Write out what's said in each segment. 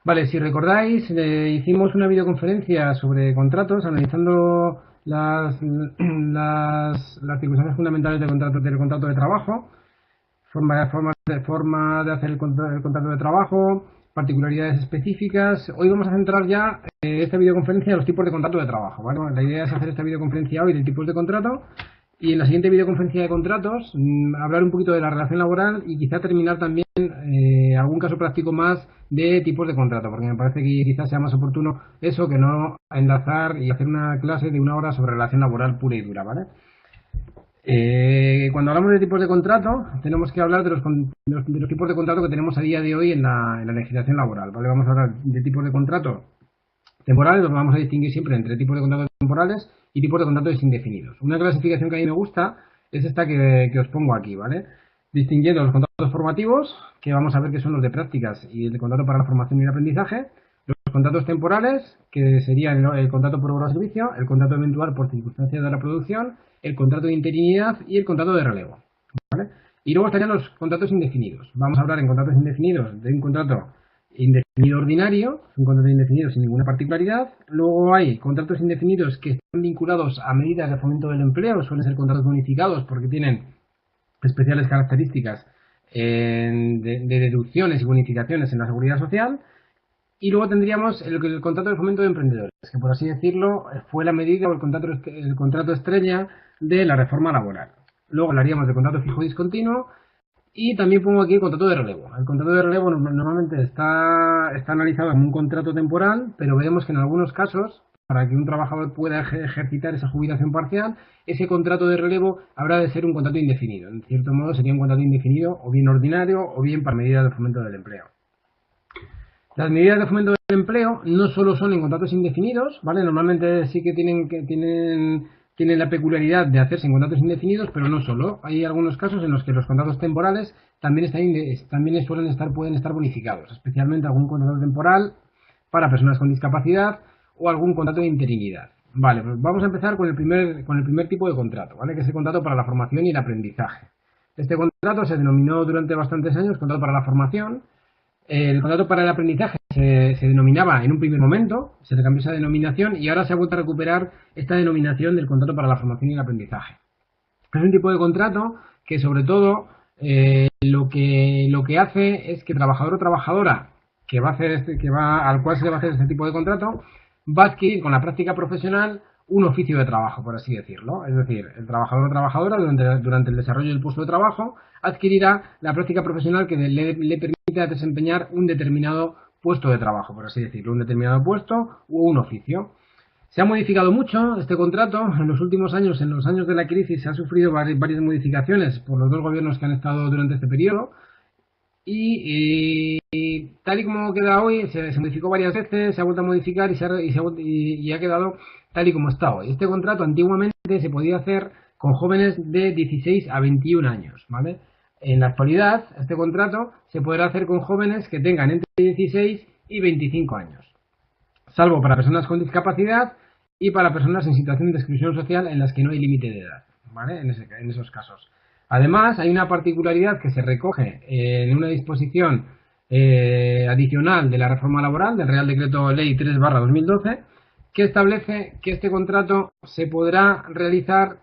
Vale, si recordáis, hicimos una videoconferencia sobre contratos analizando las circunstancias fundamentales del contrato de trabajo, forma de hacer el contrato de trabajo, particularidades específicas. Hoy vamos a centrar ya esta videoconferencia en los tipos de contrato de trabajo, ¿vale? La idea es hacer esta videoconferencia hoy de tipos de contrato y en la siguiente videoconferencia de contratos hablar un poquito de la relación laboral y quizá terminar también algún caso práctico más de tipos de contrato, porque me parece que quizás sea más oportuno eso que no enlazar y hacer una clase de 1 hora sobre relación laboral pura y dura, ¿vale? Cuando hablamos de tipos de contrato, tenemos que hablar de los tipos de contrato que tenemos a día de hoy en la legislación laboral, ¿vale? Vamos a hablar de tipos de contrato temporales, los vamos a distinguir siempre entre tipos de contratos temporales y tipos de contratos indefinidos. Una clasificación que a mí me gusta es esta que os pongo aquí, ¿vale? Distinguiendo los contratos formativos, que vamos a ver que son los de prácticas y el contrato para la formación y el aprendizaje, los contratos temporales, que serían el contrato por obra o servicio, el contrato eventual por circunstancias de la producción, el contrato de interinidad y el contrato de relevo, ¿vale? Y luego estarían los contratos indefinidos. Vamos a hablar en contratos indefinidos de un contrato indefinido ordinario, un contrato indefinido sin ninguna particularidad. Luego hay contratos indefinidos que están vinculados a medidas de fomento del empleo, suelen ser contratos bonificados porque tienen especiales características de deducciones y bonificaciones en la seguridad social. Y luego tendríamos el contrato de fomento de emprendedores, que por así decirlo fue la medida o el contrato estrella de la reforma laboral. Luego hablaríamos de contrato fijo discontinuo y también pongo aquí el contrato de relevo. El contrato de relevo normalmente está analizado como un contrato temporal, pero vemos que en algunos casos, para que un trabajador pueda ejercitar esa jubilación parcial, ese contrato de relevo habrá de ser un contrato indefinido. En cierto modo sería un contrato indefinido o bien ordinario o bien para medidas de fomento del empleo. Las medidas de fomento del empleo no solo son en contratos indefinidos, ¿vale? Normalmente sí que tienen la peculiaridad de hacerse en contratos indefinidos, pero no solo. Hay algunos casos en los que los contratos temporales también pueden estar bonificados, especialmente algún contrato temporal para personas con discapacidad o algún contrato de interinidad. Vale, pues vamos a empezar con el primer tipo de contrato, ¿vale? Que es el contrato para la formación y el aprendizaje. Este contrato se denominó durante bastantes años contrato para la formación. El contrato para el aprendizaje se denominaba en un primer momento, se le cambió esa denominación y ahora se ha vuelto a recuperar esta denominación del contrato para la formación y el aprendizaje. Es un tipo de contrato que sobre todo lo que hace es que trabajador o trabajadora al cual se le va a hacer este tipo de contrato va a adquirir con la práctica profesional un oficio de trabajo, por así decirlo. Es decir, el trabajador o trabajadora durante el desarrollo del puesto de trabajo adquirirá la práctica profesional que le permita desempeñar un determinado puesto de trabajo, por así decirlo, un determinado puesto o un oficio. Se ha modificado mucho este contrato en los últimos años, en los años de la crisis se han sufrido varias modificaciones por los dos gobiernos que han estado durante este periodo y tal y como queda hoy, se modificó varias veces, se ha vuelto a modificar y ha quedado tal y como está hoy. Este contrato antiguamente se podía hacer con jóvenes de 16 a 21 años, ¿vale? En la actualidad, este contrato se podrá hacer con jóvenes que tengan entre 16 y 25 años, salvo para personas con discapacidad y para personas en situación de exclusión social en las que no hay límite de edad, ¿vale? En esos casos. Además, hay una particularidad que se recoge en una disposición adicional de la reforma laboral, del Real Decreto Ley 3/2012, que establece que este contrato se podrá realizar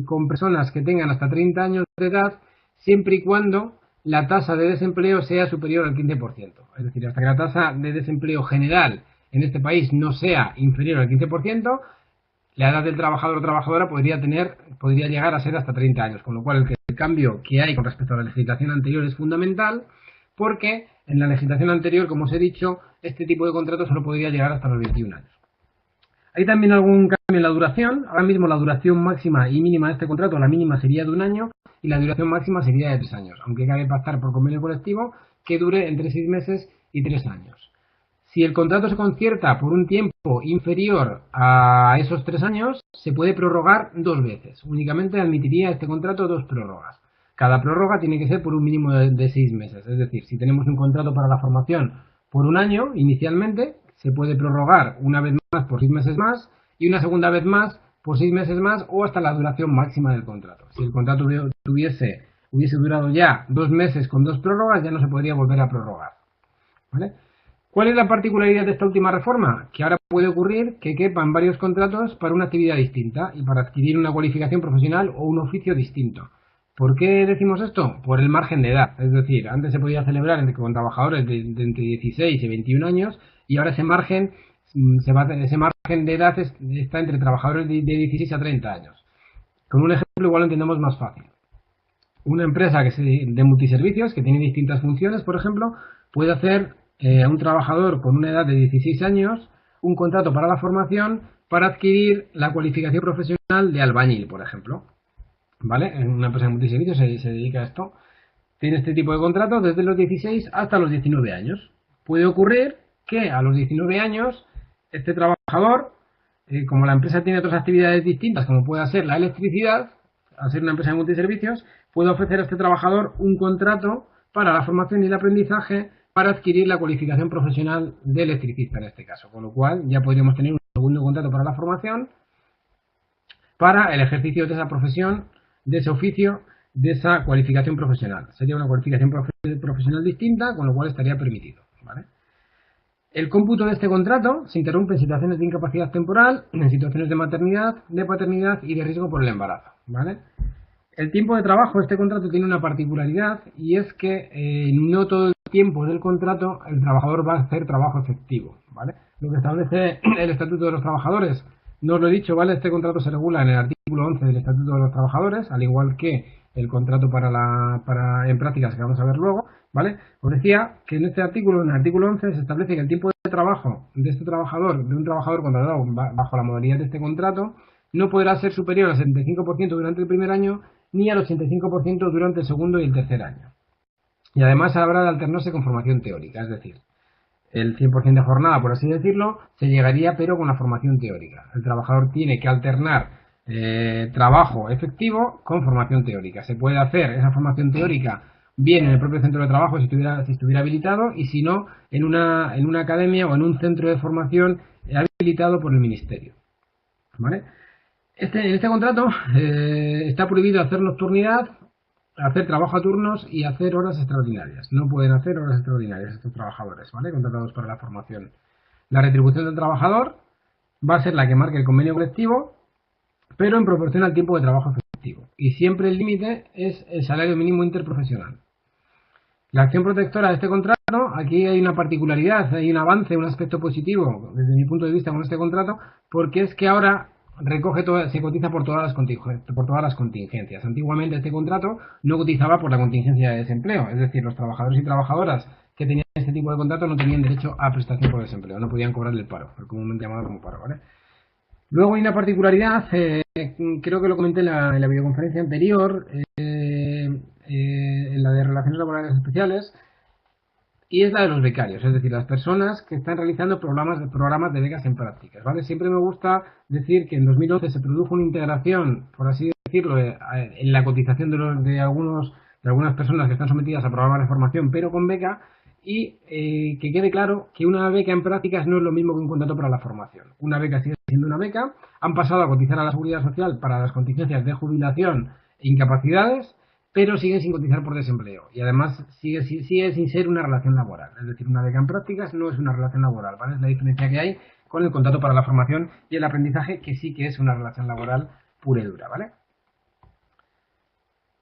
con personas que tengan hasta 30 años de edad, siempre y cuando la tasa de desempleo sea superior al 15%. Es decir, hasta que la tasa de desempleo general en este país no sea inferior al 15%, la edad del trabajador o trabajadora podría llegar a ser hasta 30 años, con lo cual el cambio que hay con respecto a la legislación anterior es fundamental, porque en la legislación anterior, como os he dicho, este tipo de contrato solo podría llegar hasta los 21 años. Hay también algún cambio en la duración. Ahora mismo la duración máxima y mínima de este contrato, la mínima sería de 1 año y la duración máxima sería de 3 años, aunque cabe pactar por convenio colectivo que dure entre 6 meses y 3 años. Si el contrato se concierta por un tiempo inferior a esos 3 años, se puede prorrogar 2 veces. Únicamente admitiría este contrato 2 prórrogas. Cada prórroga tiene que ser por un mínimo de 6 meses. Es decir, si tenemos un contrato para la formación por 1 año, inicialmente, se puede prorrogar una vez más por 6 meses más y una segunda vez más por 6 meses más o hasta la duración máxima del contrato. Si el contrato hubiese durado ya 2 meses con 2 prórrogas, ya no se podría volver a prorrogar, ¿vale? ¿Cuál es la particularidad de esta última reforma? Que ahora puede ocurrir que quepan varios contratos para una actividad distinta y para adquirir una cualificación profesional o un oficio distinto. ¿Por qué decimos esto? Por el margen de edad. Es decir, antes se podía celebrar con trabajadores de entre 16 y 21 años y ahora ese margen, ese margen de edad está entre trabajadores de 16 a 30 años. Con un ejemplo igual lo entendemos más fácil. Una empresa de multiservicios que tiene distintas funciones, por ejemplo, puede hacer a un trabajador con una edad de 16 años un contrato para la formación para adquirir la cualificación profesional de albañil, por ejemplo. ¿Vale? En una empresa de multiservicios se dedica a esto. Tiene este tipo de contrato desde los 16 hasta los 19 años. Puede ocurrir que a los 19 años este trabajador, como la empresa tiene otras actividades distintas, como puede ser la electricidad, al ser una empresa de multiservicios, puede ofrecer a este trabajador un contrato para la formación y el aprendizaje para adquirir la cualificación profesional de electricista en este caso. Con lo cual ya podríamos tener un segundo contrato para la formación, para el ejercicio de esa profesión, de ese oficio, de esa cualificación profesional. Sería una cualificación profesional distinta, con lo cual estaría permitido. ¿Vale? El cómputo de este contrato se interrumpe en situaciones de incapacidad temporal, en situaciones de maternidad, de paternidad y de riesgo por el embarazo. ¿Vale? El tiempo de trabajo de este contrato tiene una particularidad y es que no todo el tiempo del contrato el trabajador va a hacer trabajo efectivo. ¿Vale? Lo que establece el Estatuto de los Trabajadores, no os lo he dicho, ¿vale? Este contrato se regula en el artículo 11 del Estatuto de los Trabajadores, al igual que el contrato en prácticas que vamos a ver luego, ¿vale? Os decía que en este artículo, en el artículo 11, se establece que el tiempo de trabajo de este trabajador, de un trabajador contratado bajo la modalidad de este contrato, no podrá ser superior al 75% durante el primer año ni al 85% durante el segundo y el tercer año. Y además habrá de alternarse con formación teórica, es decir, el 100% de jornada, por así decirlo, se llegaría pero con la formación teórica. El trabajador tiene que alternar trabajo efectivo con formación teórica. Se puede hacer esa formación teórica bien en el propio centro de trabajo si estuviera habilitado y si no en una academia o en un centro de formación habilitado por el ministerio. ¿Vale? En este contrato está prohibido hacer nocturnidad, hacer trabajo a turnos y hacer horas extraordinarias. No pueden hacer horas extraordinarias estos trabajadores, ¿vale? Contratados para la formación. La retribución del trabajador va a ser la que marque el convenio colectivo, pero en proporción al tiempo de trabajo efectivo. Y siempre el límite es el salario mínimo interprofesional. La acción protectora de este contrato, aquí hay una particularidad, hay un avance, un aspecto positivo desde mi punto de vista con este contrato, porque es que ahora se cotiza por todas las contingencias. Antiguamente este contrato no cotizaba por la contingencia de desempleo, es decir, los trabajadores y trabajadoras que tenían este tipo de contrato no tenían derecho a prestación por desempleo, no podían cobrar el paro, el comúnmente llamado como paro, ¿vale? Luego hay una particularidad, creo que lo comenté en la videoconferencia anterior, en la de Relaciones Laborales Especiales, y es la de los becarios, es decir, las personas que están realizando programas de becas en prácticas, ¿vale? Siempre me gusta decir que en 2011 se produjo una integración, por así decirlo, en la cotización de algunas personas que están sometidas a programas de formación, pero con beca, y que quede claro que una beca en prácticas no es lo mismo que un contrato para la formación. Una beca sigue siendo una beca, han pasado a cotizar a la Seguridad Social para las contingencias de jubilación e incapacidades, pero siguen sin cotizar por desempleo y además sigue sin ser una relación laboral. Es decir, una beca en prácticas no es una relación laboral, ¿vale? Es la diferencia que hay con el contrato para la formación y el aprendizaje, que sí que es una relación laboral pura y dura, ¿vale?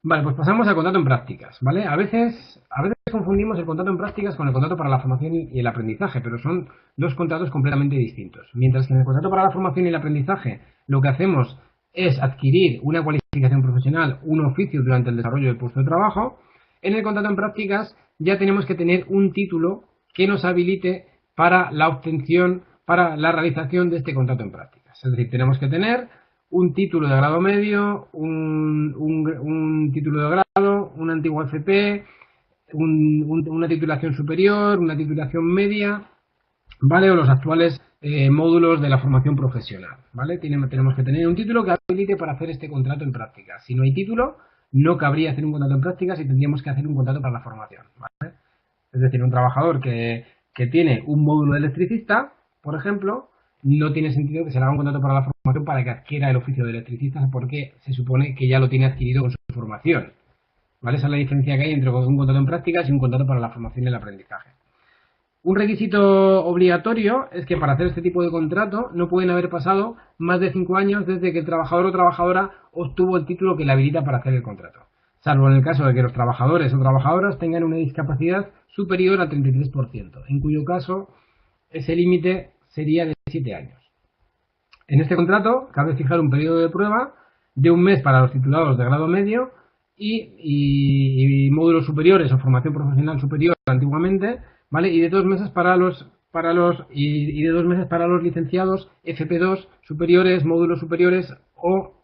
Vale, pues pasamos al contrato en prácticas, ¿vale? A veces confundimos el contrato en prácticas con el contrato para la formación y el aprendizaje, pero son dos contratos completamente distintos. Mientras que en el contrato para la formación y el aprendizaje lo que hacemos es adquirir una cualificación profesional, un oficio durante el desarrollo del puesto de trabajo, en el contrato en prácticas ya tenemos que tener un título que nos habilite para la obtención, para la realización de este contrato en prácticas. Es decir, tenemos que tener un título de grado medio, un título de grado, una antigua FP, una titulación superior, una titulación media, ¿vale? O los actuales módulos de la formación profesional, ¿vale? Tenemos que tener un título que habilite para hacer este contrato en prácticas. Si no hay título, no cabría hacer un contrato en prácticas y tendríamos que hacer un contrato para la formación, ¿vale? Es decir, un trabajador que tiene un módulo de electricista, por ejemplo, no tiene sentido que se le haga un contrato para la formación para que adquiera el oficio de electricista porque se supone que ya lo tiene adquirido con su formación, ¿vale? Esa es la diferencia que hay entre un contrato en prácticas y un contrato para la formación y el aprendizaje. Un requisito obligatorio es que para hacer este tipo de contrato no pueden haber pasado más de 5 años desde que el trabajador o trabajadora obtuvo el título que le habilita para hacer el contrato, salvo en el caso de que los trabajadores o trabajadoras tengan una discapacidad superior al 33%, en cuyo caso ese límite sería de 7 años. En este contrato cabe fijar un periodo de prueba de un mes para los titulados de grado medio y módulos superiores o formación profesional superior antiguamente, ¿vale? Y de 2 meses para los y de 2 meses para los licenciados FP2 superiores, módulos superiores o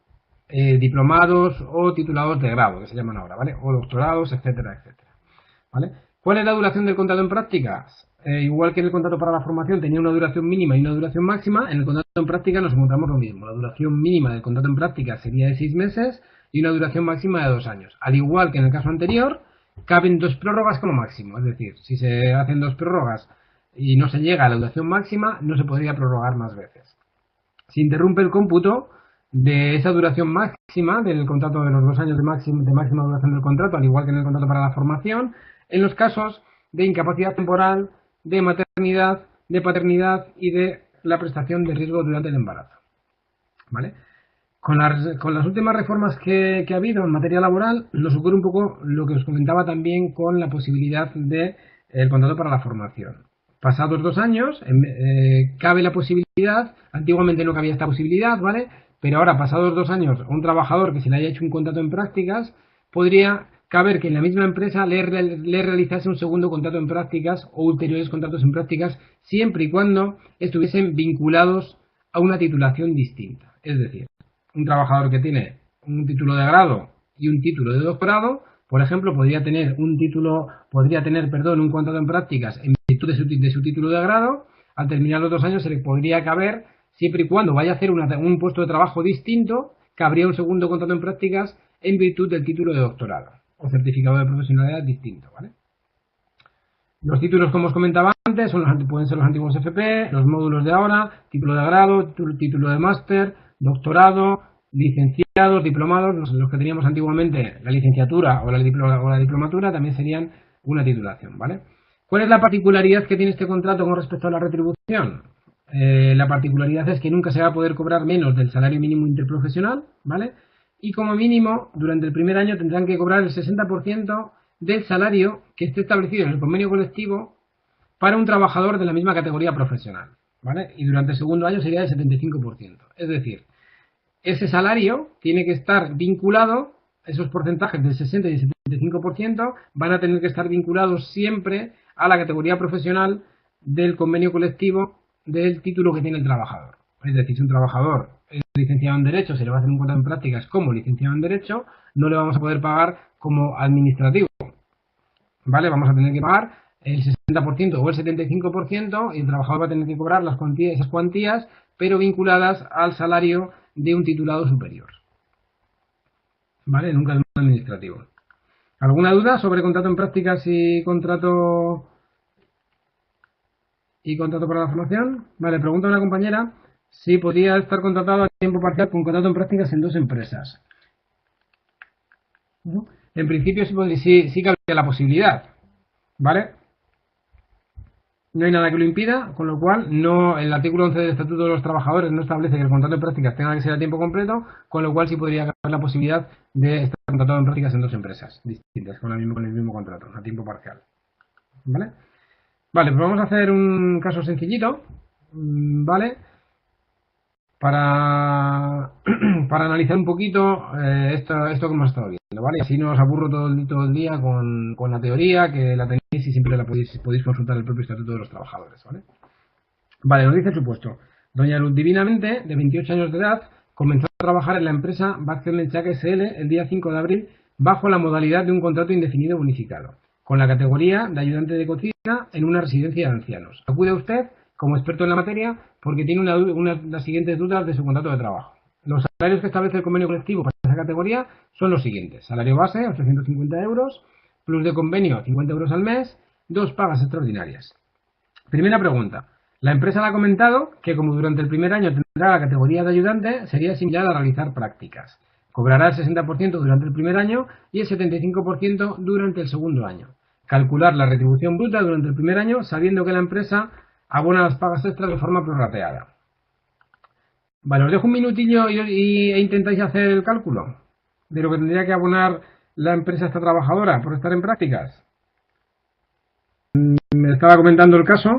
diplomados o titulados de grado, que se llaman ahora, ¿vale? O doctorados, etcétera, etcétera, ¿vale? ¿Cuál es la duración del contrato en prácticas? Igual que en el contrato para la formación tenía una duración mínima y una duración máxima, en el contrato en práctica nos encontramos lo mismo. La duración mínima del contrato en práctica sería de 6 meses y una duración máxima de 2 años. Al igual que en el caso anterior, caben 2 prórrogas como máximo. Es decir, si se hacen 2 prórrogas y no se llega a la duración máxima, no se podría prorrogar más veces. Se interrumpe el cómputo de esa duración máxima del contrato de los 2 años de máxima duración del contrato, al igual que en el contrato para la formación, en los casos de incapacidad temporal, de maternidad, de paternidad y de la prestación de riesgo durante el embarazo. ¿Vale? Con las últimas reformas que ha habido en materia laboral, nos ocurre un poco lo que os comentaba también con la posibilidad del contrato para la formación. Pasados 2 años, cabe la posibilidad, antiguamente no cabía esta posibilidad, ¿vale? Pero ahora, pasados 2 años, un trabajador que se le haya hecho un contrato en prácticas, podría caber que en la misma empresa le realizase un segundo contrato en prácticas o ulteriores contratos en prácticas, siempre y cuando estuviesen vinculados a una titulación distinta. Es decir, un trabajador que tiene un título de grado y un título de doctorado, por ejemplo, podría tener un contrato en prácticas en virtud de su título de grado. Al terminar los 2 años se le podría caber, siempre y cuando vaya a hacer un puesto de trabajo distinto, cabría un segundo contrato en prácticas en virtud del título de doctorado o certificado de profesionalidad distinto, ¿vale? Los títulos, como os comentaba antes, pueden ser los antiguos FP, los módulos de ahora, título de grado, título de máster, doctorado, licenciados, diplomados, los que teníamos antiguamente, la licenciatura o la diplomatura, también serían una titulación, ¿vale? ¿Cuál es la particularidad que tiene este contrato con respecto a la retribución? La particularidad es que nunca se va a poder cobrar menos del salario mínimo interprofesional, ¿vale? Y como mínimo, durante el primer año tendrán que cobrar el 60% del salario que esté establecido en el convenio colectivo para un trabajador de la misma categoría profesional, ¿vale? Y durante el segundo año sería del 75%. Es decir, ese salario tiene que estar vinculado, esos porcentajes del 60 y del 75% van a tener que estar vinculados siempre a la categoría profesional del convenio colectivo del título que tiene el trabajador. Es decir, si un trabajador es licenciado en Derecho, se le va a hacer un contrato en prácticas como licenciado en Derecho, no le vamos a poder pagar como administrativo, ¿vale? Vamos a tener que pagar el 60% o el 75% y el trabajador va a tener que cobrar esas cuantías, pero vinculadas al salario de un titulado superior, ¿vale? Nunca el administrativo. ¿Alguna duda sobre contrato en prácticas y contrato para la formación? Vale, pregunta una compañera si podría estar contratado a tiempo parcial con contrato en prácticas en 2 empresas. En principio sí cabría la posibilidad, ¿vale? No hay nada que lo impida, con lo cual el artículo 11 del Estatuto de los Trabajadores no establece que el contrato de prácticas tenga que ser a tiempo completo, con lo cual sí podría haber la posibilidad de estar contratado en prácticas en 2 empresas distintas, con el mismo contrato, a tiempo parcial. ¿Vale? Vale, pues vamos a hacer un caso sencillito, ¿vale? Para analizar un poquito esto que hemos estado viendo, ¿vale? Así no os aburro todo el día con la teoría, que la tenéis y siempre la podéis consultar el propio Estatuto de los Trabajadores, ¿vale? Vale, nos dice el supuesto. Doña Luz Divinamente, de 28 años de edad, comenzó a trabajar en la empresa Vázquez Menchaca SL el día 5 de abril bajo la modalidad de un contrato indefinido bonificado, con la categoría de ayudante de cocina en una residencia de ancianos. Acude usted como experto en la materia porque tiene las siguientes dudas de su contrato de trabajo. Los salarios que establece el convenio colectivo para esa categoría son los siguientes. Salario base, 850 euros, plus de convenio, 50 euros al mes, 2 pagas extraordinarias. Primera pregunta. La empresa le ha comentado que como durante el primer año tendrá la categoría de ayudante, sería similar a realizar prácticas. Cobrará el 60% durante el primer año y el 75% durante el segundo año. calcular la retribución bruta durante el primer año sabiendo que la empresa abona las pagas extras de forma prorrateada. Vale, os dejo un minutillo e intentáis hacer el cálculo de lo que tendría que abonar la empresa a esta trabajadora por estar en prácticas. Me estaba comentando el caso,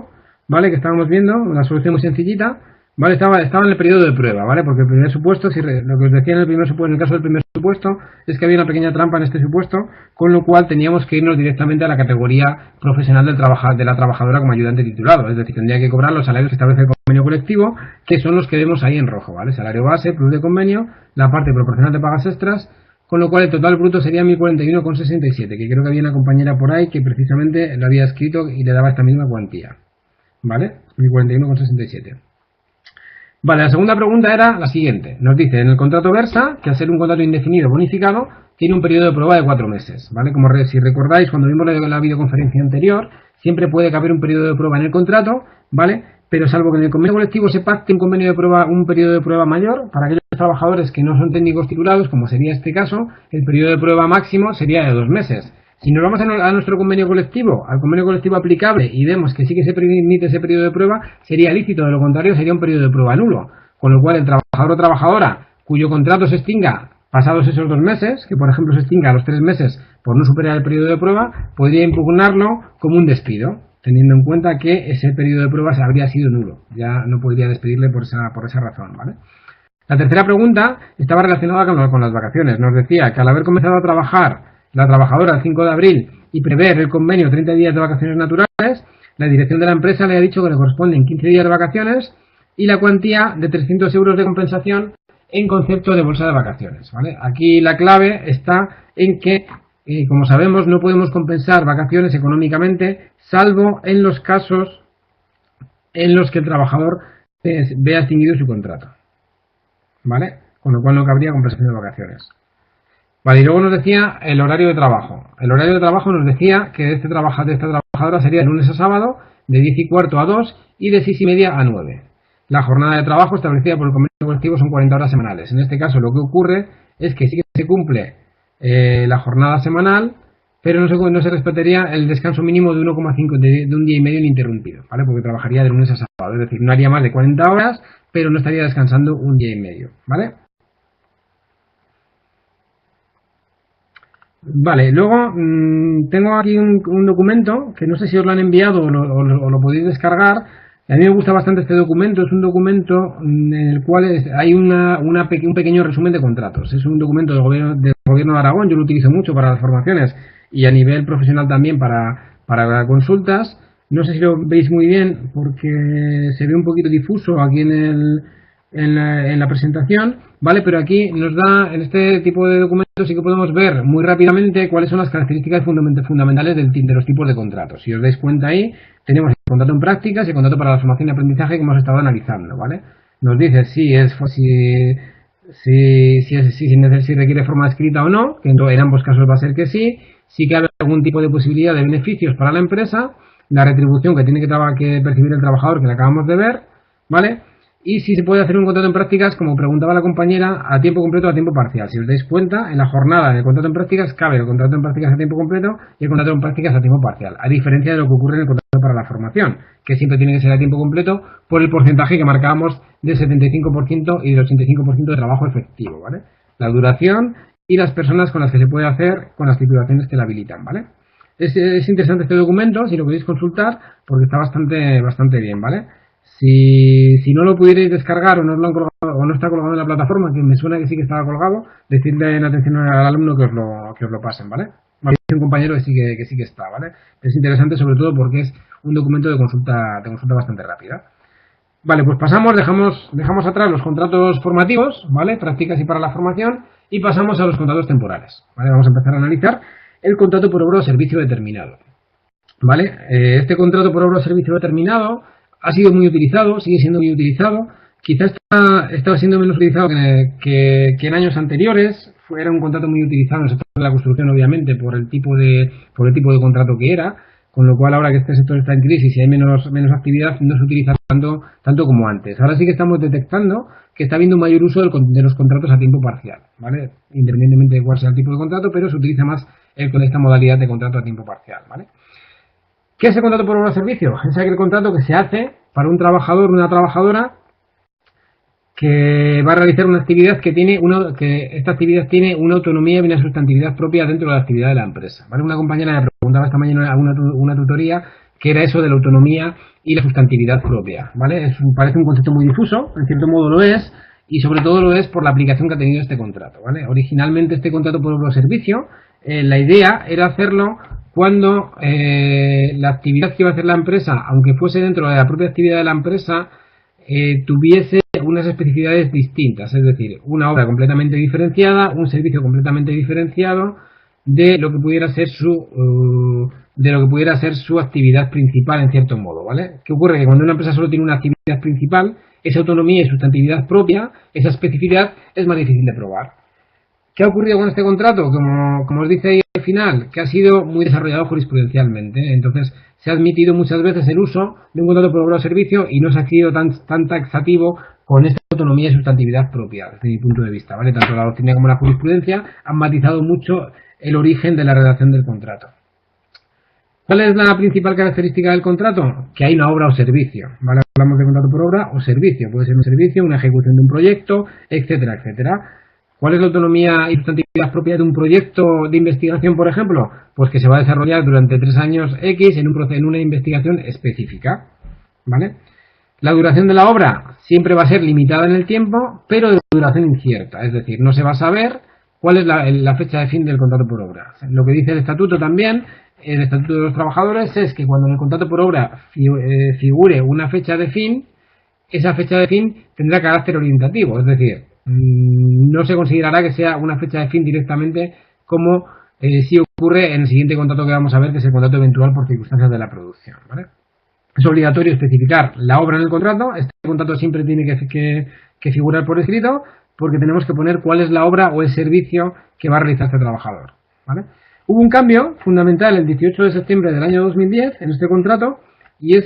¿vale? Que estábamos viendo, una solución muy sencillita, ¿vale? Estaba en el periodo de prueba, ¿vale? Porque el primer supuesto, lo que os decía en el caso del primer supuesto, es que había una pequeña trampa en este supuesto, con lo cual teníamos que irnos directamente a la categoría profesional de la trabajadora como ayudante titulado, es decir, tendría que cobrar los salarios que establece el convenio colectivo, que son los que vemos ahí en rojo, ¿vale? Salario base, plus de convenio, la parte proporcional de pagas extras, con lo cual el total bruto sería 1041,67, que creo que había una compañera por ahí que precisamente lo había escrito y le daba esta misma cuantía, ¿vale? 1041,67. Vale, la segunda pregunta era la siguiente. Nos dice, en el contrato versa que al ser un contrato indefinido bonificado, tiene un periodo de prueba de 4 meses, ¿vale? Como si recordáis, cuando vimos la videoconferencia anterior, siempre puede caber un periodo de prueba en el contrato, ¿vale? Pero salvo que en el convenio colectivo se pacte un convenio de prueba, un periodo de prueba mayor, para aquellos trabajadores que no son técnicos titulados, como sería este caso, el periodo de prueba máximo sería de 2 meses. Si nos vamos a nuestro convenio colectivo, al convenio colectivo aplicable, y vemos que sí que se permite ese periodo de prueba, sería lícito, de lo contrario sería un periodo de prueba nulo. Con lo cual el trabajador o trabajadora cuyo contrato se extinga pasados esos 2 meses, que por ejemplo se extinga a los 3 meses por no superar el periodo de prueba, podría impugnarlo como un despido, teniendo en cuenta que ese periodo de prueba habría sido nulo. Ya no podría despedirle por esa razón, ¿vale? La tercera pregunta estaba relacionada con las vacaciones. Nos decía que al haber comenzado a trabajar la trabajadora el 5 de abril y prever el convenio 30 días de vacaciones naturales, la dirección de la empresa le ha dicho que le corresponden 15 días de vacaciones y la cuantía de 300 euros de compensación en concepto de bolsa de vacaciones, ¿vale? Aquí la clave está en que, como sabemos, no podemos compensar vacaciones económicamente, salvo en los casos en los que el trabajador vea extinguido su contrato, ¿vale? Con lo cual no cabría compensación de vacaciones. Vale, y luego nos decía el horario de trabajo. El horario de trabajo nos decía que de esta trabajadora sería de lunes a sábado, de 10:15 a 2 y de 6:30 a 9. La jornada de trabajo establecida por el convenio colectivo son 40 horas semanales. En este caso lo que ocurre es que sí que se cumple la jornada semanal, pero no se respetaría el descanso mínimo de 1,5 de un día y medio ininterrumpido, ¿vale? Porque trabajaría de lunes a sábado, es decir, no haría más de 40 horas, pero no estaría descansando un día y medio, ¿vale? Vale, luego tengo aquí un documento que no sé si os lo han enviado o lo podéis descargar. A mí me gusta bastante este documento, es un documento en el cual hay un pequeño resumen de contratos. Es un documento del gobierno de Aragón, yo lo utilizo mucho para las formaciones y a nivel profesional también para consultas. No sé si lo veis muy bien porque se ve un poquito difuso aquí en la presentación, ¿vale? Pero aquí nos da, en este tipo de documentos sí que podemos ver muy rápidamente cuáles son las características fundamentales de los tipos de contratos. Si os dais cuenta ahí, tenemos el contrato en prácticas y el contrato para la formación y aprendizaje que hemos estado analizando, ¿vale? Nos dice si requiere forma escrita o no, que en ambos casos va a ser que sí, si cabe algún tipo de posibilidad de beneficios para la empresa, la retribución que tiene que percibir el trabajador, que la acabamos de ver, ¿vale? Y si se puede hacer un contrato en prácticas, como preguntaba la compañera, a tiempo completo o a tiempo parcial. Si os dais cuenta, en la jornada del contrato en prácticas cabe el contrato en prácticas a tiempo completo y el contrato en prácticas a tiempo parcial, a diferencia de lo que ocurre en el contrato para la formación, que siempre tiene que ser a tiempo completo por el porcentaje que marcábamos del 75% y del 85% de trabajo efectivo, ¿vale? La duración y las personas con las que se puede hacer con las titulaciones que la habilitan, ¿vale? Es interesante este documento, si lo podéis consultar, porque está bastante bien, ¿vale? Si no lo pudierais descargar o no lo han colgado, o no está colgado en la plataforma, que me suena que sí que estaba colgado, decidle en atención al alumno que os lo pasen, ¿vale? Me ha dicho un compañero que sí que está, ¿vale? Es interesante sobre todo porque es un documento de consulta bastante rápida. Vale, pues dejamos atrás los contratos formativos, ¿vale? Prácticas y para la formación, y pasamos a los contratos temporales, ¿vale? Vamos a empezar a analizar el contrato por obra o servicio determinado, ¿vale? Este contrato por obra o servicio determinado ha sido muy utilizado, sigue siendo muy utilizado, quizás estaba siendo menos utilizado que en años anteriores. Era un contrato muy utilizado en el sector de la construcción, obviamente, por el tipo de contrato que era, con lo cual ahora que este sector está en crisis y hay menos actividad, no se utiliza tanto como antes. Ahora sí que estamos detectando que está habiendo un mayor uso de los contratos a tiempo parcial, ¿vale? Independientemente de cuál sea el tipo de contrato, pero se utiliza más con esta modalidad de contrato a tiempo parcial, ¿vale? ¿Qué es el contrato por obra o servicio? Es aquel contrato que se hace para un trabajador o una trabajadora que va a realizar una actividad que esta actividad tiene una autonomía y una sustantividad propia dentro de la actividad de la empresa, ¿vale? Una compañera me preguntaba esta mañana en una tutoría que era eso de la autonomía y la sustantividad propia, ¿vale? Parece un concepto muy difuso, en cierto modo lo es, y sobre todo lo es por la aplicación que ha tenido este contrato, ¿vale? Originalmente este contrato por obra o servicio, la idea era hacerlo cuando la actividad que iba a hacer la empresa, aunque fuese dentro de la propia actividad de la empresa, tuviese unas especificidades distintas, es decir, una obra completamente diferenciada, un servicio completamente diferenciado de lo que pudiera ser su actividad principal en cierto modo, ¿vale? ¿Qué ocurre? Que cuando una empresa solo tiene una actividad principal, esa autonomía y sustantividad propia, esa especificidad es más difícil de probar. ¿Qué ha ocurrido con este contrato? Como os dice ahí al final, que ha sido muy desarrollado jurisprudencialmente. Entonces, se ha admitido muchas veces el uso de un contrato por obra o servicio y no se ha sido tan taxativo con esta autonomía y sustantividad propia, desde mi punto de vista, ¿vale? Tanto la doctrina como la jurisprudencia han matizado mucho el origen de la redacción del contrato. ¿Cuál es la principal característica del contrato? Que hay una obra o servicio, ¿vale? Hablamos de contrato por obra o servicio. Puede ser un servicio, una ejecución de un proyecto, etcétera, etcétera. ¿Cuál es la autonomía y sustantividad propia de un proyecto de investigación, por ejemplo? Pues que se va a desarrollar durante 3 años X en una investigación específica, ¿vale? La duración de la obra siempre va a ser limitada en el tiempo, pero de duración incierta, es decir, no se va a saber cuál es la fecha de fin del contrato por obra. Lo que dice el estatuto también, el estatuto de los trabajadores, es que cuando en el contrato por obra figure una fecha de fin, esa fecha de fin tendrá carácter orientativo, es decir, no se considerará que sea una fecha de fin directamente como si ocurre en el siguiente contrato que vamos a ver, que es el contrato eventual por circunstancias de la producción, ¿vale? Es obligatorio especificar la obra en el contrato. Este contrato siempre tiene que figurar por escrito porque tenemos que poner cuál es la obra o el servicio que va a realizar este trabajador, ¿vale? Hubo un cambio fundamental el 18 de septiembre del año 2010 en este contrato y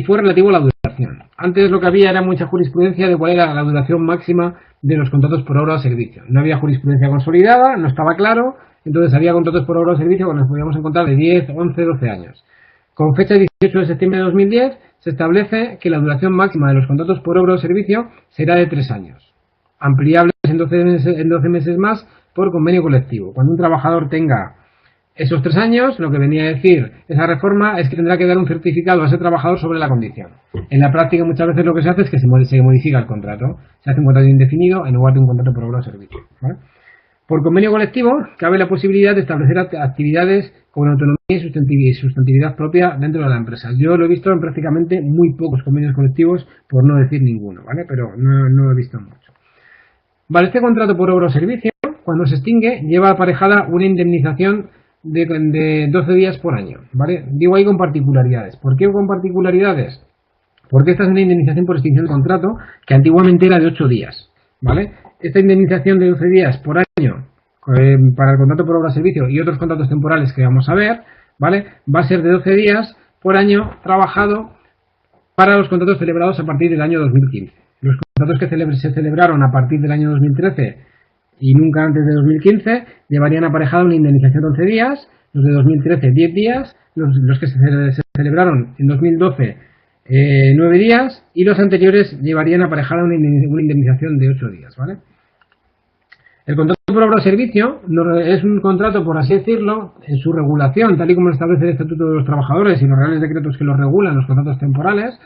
fue relativo a la duración. Antes lo que había era mucha jurisprudencia de cuál era la duración máxima de los contratos por obra o servicio. No había jurisprudencia consolidada, no estaba claro, entonces había contratos por obra o servicio que nos podíamos encontrar de 10, 11, 12 años. Con fecha 18 de septiembre de 2010 se establece que la duración máxima de los contratos por obra o servicio será de 3 años, ampliables en 12 meses más por convenio colectivo. Cuando un trabajador tenga esos 3 años, lo que venía a decir esa reforma es que tendrá que dar un certificado a ese trabajador sobre la condición. En la práctica muchas veces lo que se hace es que se modifica el contrato. Se hace un contrato indefinido en lugar de un contrato por obra o servicio, ¿vale? Por convenio colectivo cabe la posibilidad de establecer actividades con autonomía y sustantividad propia dentro de la empresa. Yo lo he visto en prácticamente muy pocos convenios colectivos, por no decir ninguno, ¿vale? Pero no lo he visto mucho. Vale, este contrato por obra o servicio, cuando se extingue, lleva aparejada una indemnización de 12 días por año, ¿vale? Digo ahí con particularidades. ¿Por qué con particularidades? Porque esta es una indemnización por extinción de contrato que antiguamente era de 8 días, ¿vale? Esta indemnización de 12 días por año para el contrato por obra o servicio y otros contratos temporales que vamos a ver, ¿vale? Va a ser de 12 días por año trabajado para los contratos celebrados a partir del año 2015. Los contratos que se celebraron a partir del año 2013 y nunca antes de 2015 llevarían aparejada una indemnización de 11 días, los de 2013 10 días, los que se celebraron en 2012 9 días y los anteriores llevarían aparejada una indemnización de 8 días, ¿vale? El contrato por obra o servicio es un contrato, por así decirlo, en su regulación, tal y como lo establece el Estatuto de los Trabajadores y los reales decretos que los regulan, los contratos temporales,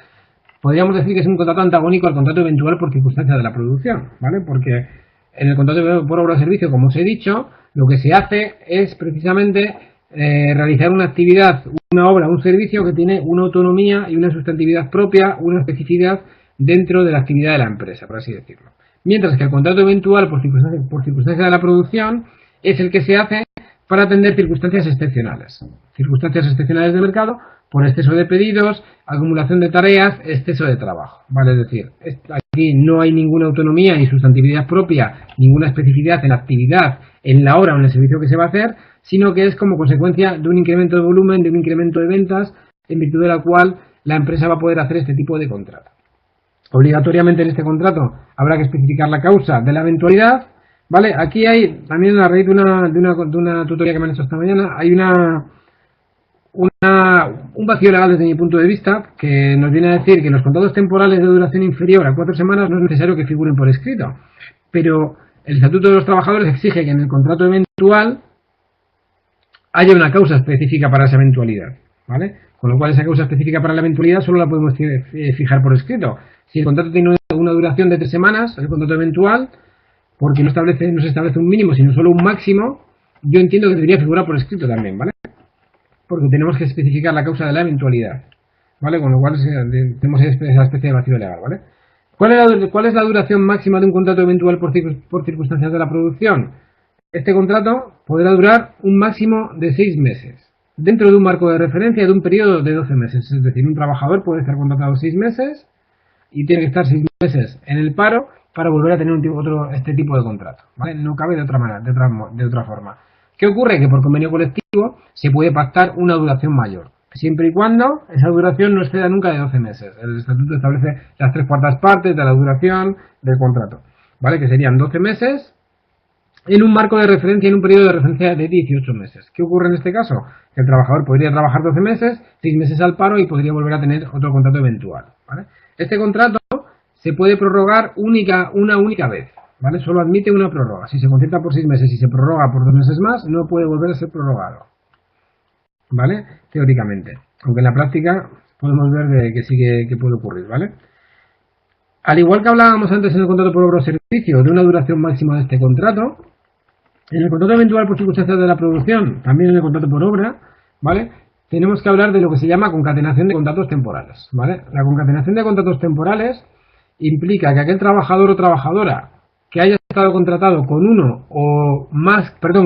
podríamos decir que es un contrato antagónico al contrato eventual por circunstancia de la producción, ¿vale? Porque en el contrato por obra o servicio, como os he dicho, lo que se hace es precisamente realizar una actividad, una obra, un servicio que tiene una autonomía y una sustantividad propia, una especificidad dentro de la actividad de la empresa, por así decirlo. Mientras que el contrato eventual por circunstancia de la producción es el que se hace para atender circunstancias excepcionales. Circunstancias excepcionales de mercado por exceso de pedidos, acumulación de tareas, exceso de trabajo. Vale, es decir, aquí no hay ninguna autonomía ni sustantividad propia, ninguna especificidad en la actividad, en la hora o en el servicio que se va a hacer, sino que es como consecuencia de un incremento de volumen, de un incremento de ventas, en virtud de la cual la empresa va a poder hacer este tipo de contrato. Obligatoriamente en este contrato habrá que especificar la causa de la eventualidad, Vale, aquí hay también a raíz de una tutoría que me han hecho esta mañana, hay un vacío legal desde mi punto de vista que nos viene a decir que los contratos temporales de duración inferior a 4 semanas no es necesario que figuren por escrito, pero el Estatuto de los Trabajadores exige que en el contrato eventual haya una causa específica para esa eventualidad, ¿vale? Con lo cual esa causa específica para la eventualidad solo la podemos fijar por escrito. Si el contrato tiene una duración de 3 semanas, el contrato eventual, porque no se establece un mínimo, sino solo un máximo, yo entiendo que debería figurar por escrito también, ¿vale? Porque tenemos que especificar la causa de la eventualidad, ¿vale? Con lo cual tenemos esa especie de vacío legal, ¿vale? ¿Cuál es la duración máxima de un contrato eventual por circunstancias de la producción? Este contrato podrá durar un máximo de 6 meses, dentro de un marco de referencia de un periodo de 12 meses. Es decir, un trabajador puede estar contratado 6 meses y tiene que estar 6 meses en el paro para volver a tener este tipo de contrato, ¿vale? No cabe de otra manera, de otra forma. ¿Qué ocurre? Que por convenio colectivo se puede pactar una duración mayor, siempre y cuando esa duración no exceda nunca de 12 meses. El estatuto establece las 3/4 partes de la duración del contrato, ¿vale? Que serían 12 meses en un marco de referencia, en un periodo de referencia de 18 meses. ¿Qué ocurre en este caso? Que el trabajador podría trabajar 12 meses, 6 meses al paro y podría volver a tener otro contrato eventual, ¿vale? Este contrato se puede prorrogar una única vez, ¿vale? Solo admite una prórroga. Si se concierta por 6 meses y se prorroga por 2 meses más, no puede volver a ser prorrogado, ¿vale? Teóricamente. Aunque en la práctica podemos ver que sí que puede ocurrir, ¿vale? Al igual que hablábamos antes en el contrato por obra o servicio de una duración máxima de este contrato, en el contrato eventual por circunstancias de la producción, también en el contrato por obra, ¿vale? Tenemos que hablar de lo que se llama concatenación de contratos temporales, ¿vale? La concatenación de contratos temporales implica que aquel trabajador o trabajadora que haya estado contratado con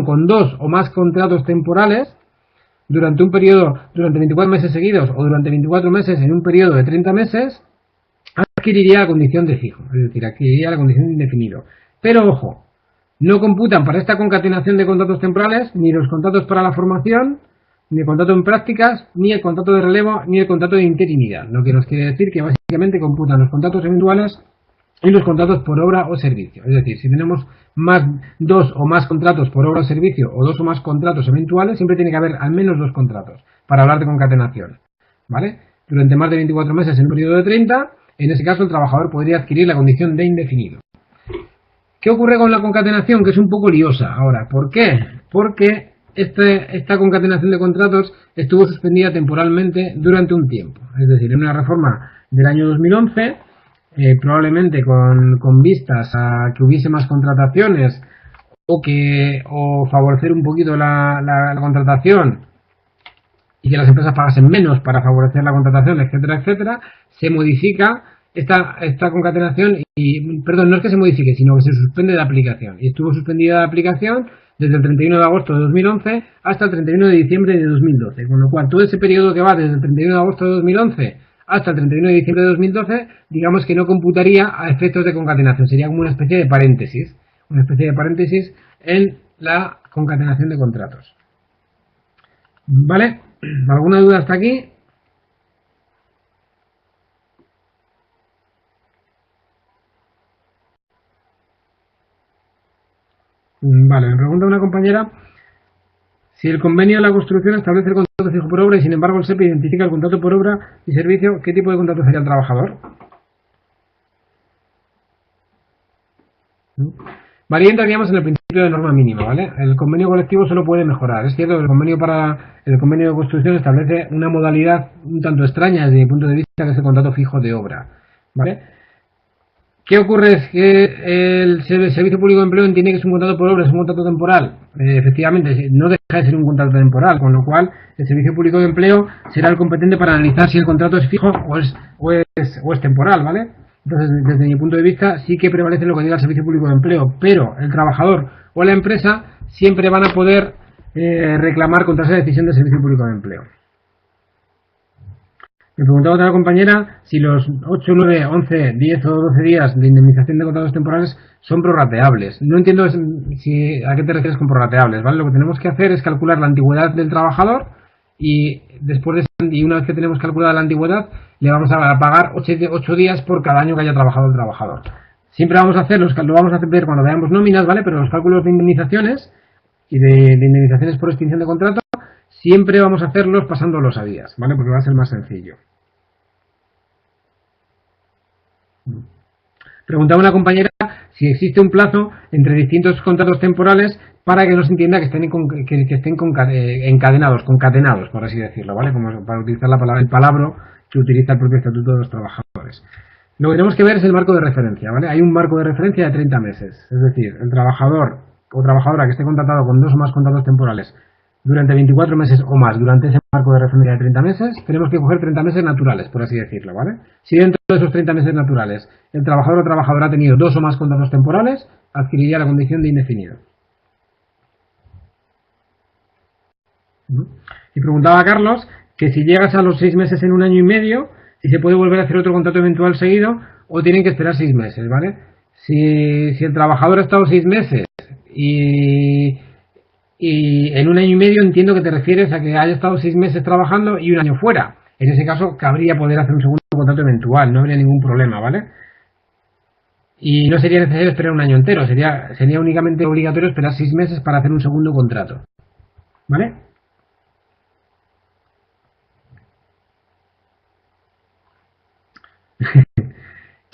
con 2 o más contratos temporales durante 24 meses seguidos o durante 24 meses en un periodo de 30 meses, adquiriría la condición de fijo, es decir, adquiriría la condición de indefinido. Pero ojo, no computan para esta concatenación de contratos temporales ni los contratos para la formación, ni el contrato en prácticas, ni el contrato de relevo, ni el contrato de interinidad. Lo que nos quiere decir que básicamente computan los contratos eventuales y los contratos por obra o servicio. Es decir, si tenemos 2 o más contratos por obra o servicio o 2 o más contratos eventuales, siempre tiene que haber al menos 2 contratos para hablar de concatenación, ¿vale? Durante más de 24 meses en un periodo de 30, en ese caso el trabajador podría adquirir la condición de indefinido. ¿Qué ocurre con la concatenación? Que es un poco liosa ahora. ¿Por qué? Porque esta concatenación de contratos estuvo suspendida temporalmente durante un tiempo. Es decir, en una reforma del año 2011, probablemente con vistas a que hubiese más contrataciones o favorecer un poquito la contratación y que las empresas pagasen menos para favorecer la contratación, etcétera, etcétera, se modifica esta concatenación no es que se modifique, sino que se suspende de aplicación. Y estuvo suspendida de aplicación desde el 31 de agosto de 2011 hasta el 31 de diciembre de 2012. Con lo cual, todo ese periodo que va desde el 31 de agosto de 2011 hasta el 31 de diciembre de 2012, digamos que no computaría a efectos de concatenación. Sería como una especie de paréntesis. Una especie de paréntesis en la concatenación de contratos. ¿Vale? ¿Alguna duda hasta aquí? Vale, me pregunta una compañera si el convenio de la construcción establece el contrato fijo por obra y sin embargo el SEPE identifica el contrato por obra y servicio, ¿qué tipo de contrato sería el trabajador? Vale, y entraríamos en el principio de norma mínima, ¿vale? El convenio colectivo solo puede mejorar. Es cierto que el convenio de construcción establece una modalidad un tanto extraña desde mi punto de vista, que es el contrato fijo de obra, ¿vale? ¿Qué ocurre? Es que el Servicio Público de Empleo entiende que es un contrato por obra, es un contrato temporal. Efectivamente, no deja de ser un contrato temporal, con lo cual el Servicio Público de Empleo será el competente para analizar si el contrato es fijo o es temporal, ¿vale? Entonces, desde mi punto de vista, sí que prevalece lo que diga el Servicio Público de Empleo, pero el trabajador o la empresa siempre van a poder reclamar contra esa decisión del Servicio Público de Empleo. Me preguntaba otra compañera si los 8, 9, 11, 10 o 12 días de indemnización de contratos temporales son prorrateables. No entiendo a qué te refieres con prorrateables, ¿vale? Lo que tenemos que hacer es calcular la antigüedad del trabajador y una vez que tenemos calculada la antigüedad, le vamos a pagar 8 días por cada año que haya trabajado el trabajador. Siempre vamos a hacer, lo vamos a ver cuando veamos nóminas, ¿vale? Pero los cálculos de indemnizaciones y de indemnizaciones por extinción de contrato, siempre vamos a hacerlos pasándolos a días, ¿vale? Porque va a ser más sencillo. Preguntaba una compañera si existe un plazo entre distintos contratos temporales para que no se entienda que estén, encadenados, concatenados, por así decirlo, ¿vale? Como para utilizar el palabra que utiliza el propio Estatuto de los Trabajadores. Lo que tenemos que ver es el marco de referencia, ¿vale? Hay un marco de referencia de 30 meses, es decir, el trabajador o trabajadora que esté contratado con 2 o más contratos temporales durante 24 meses o más, durante ese marco de referencia de 30 meses, tenemos que coger 30 meses naturales, por así decirlo, ¿vale? Si dentro de esos 30 meses naturales el trabajador o trabajadora ha tenido 2 o más contratos temporales, adquiriría la condición de indefinido. Y preguntaba a Carlos que si llegas a los 6 meses en 1 año y medio, si se puede volver a hacer otro contrato eventual seguido o tienen que esperar 6 meses, ¿vale? Si el trabajador ha estado 6 meses y en 1 año y medio, entiendo que te refieres a que haya estado 6 meses trabajando y 1 año fuera. En ese caso cabría poder hacer un segundo contrato eventual, no habría ningún problema, ¿vale? Y no sería necesario esperar 1 año entero, sería únicamente obligatorio esperar 6 meses para hacer un segundo contrato, ¿vale?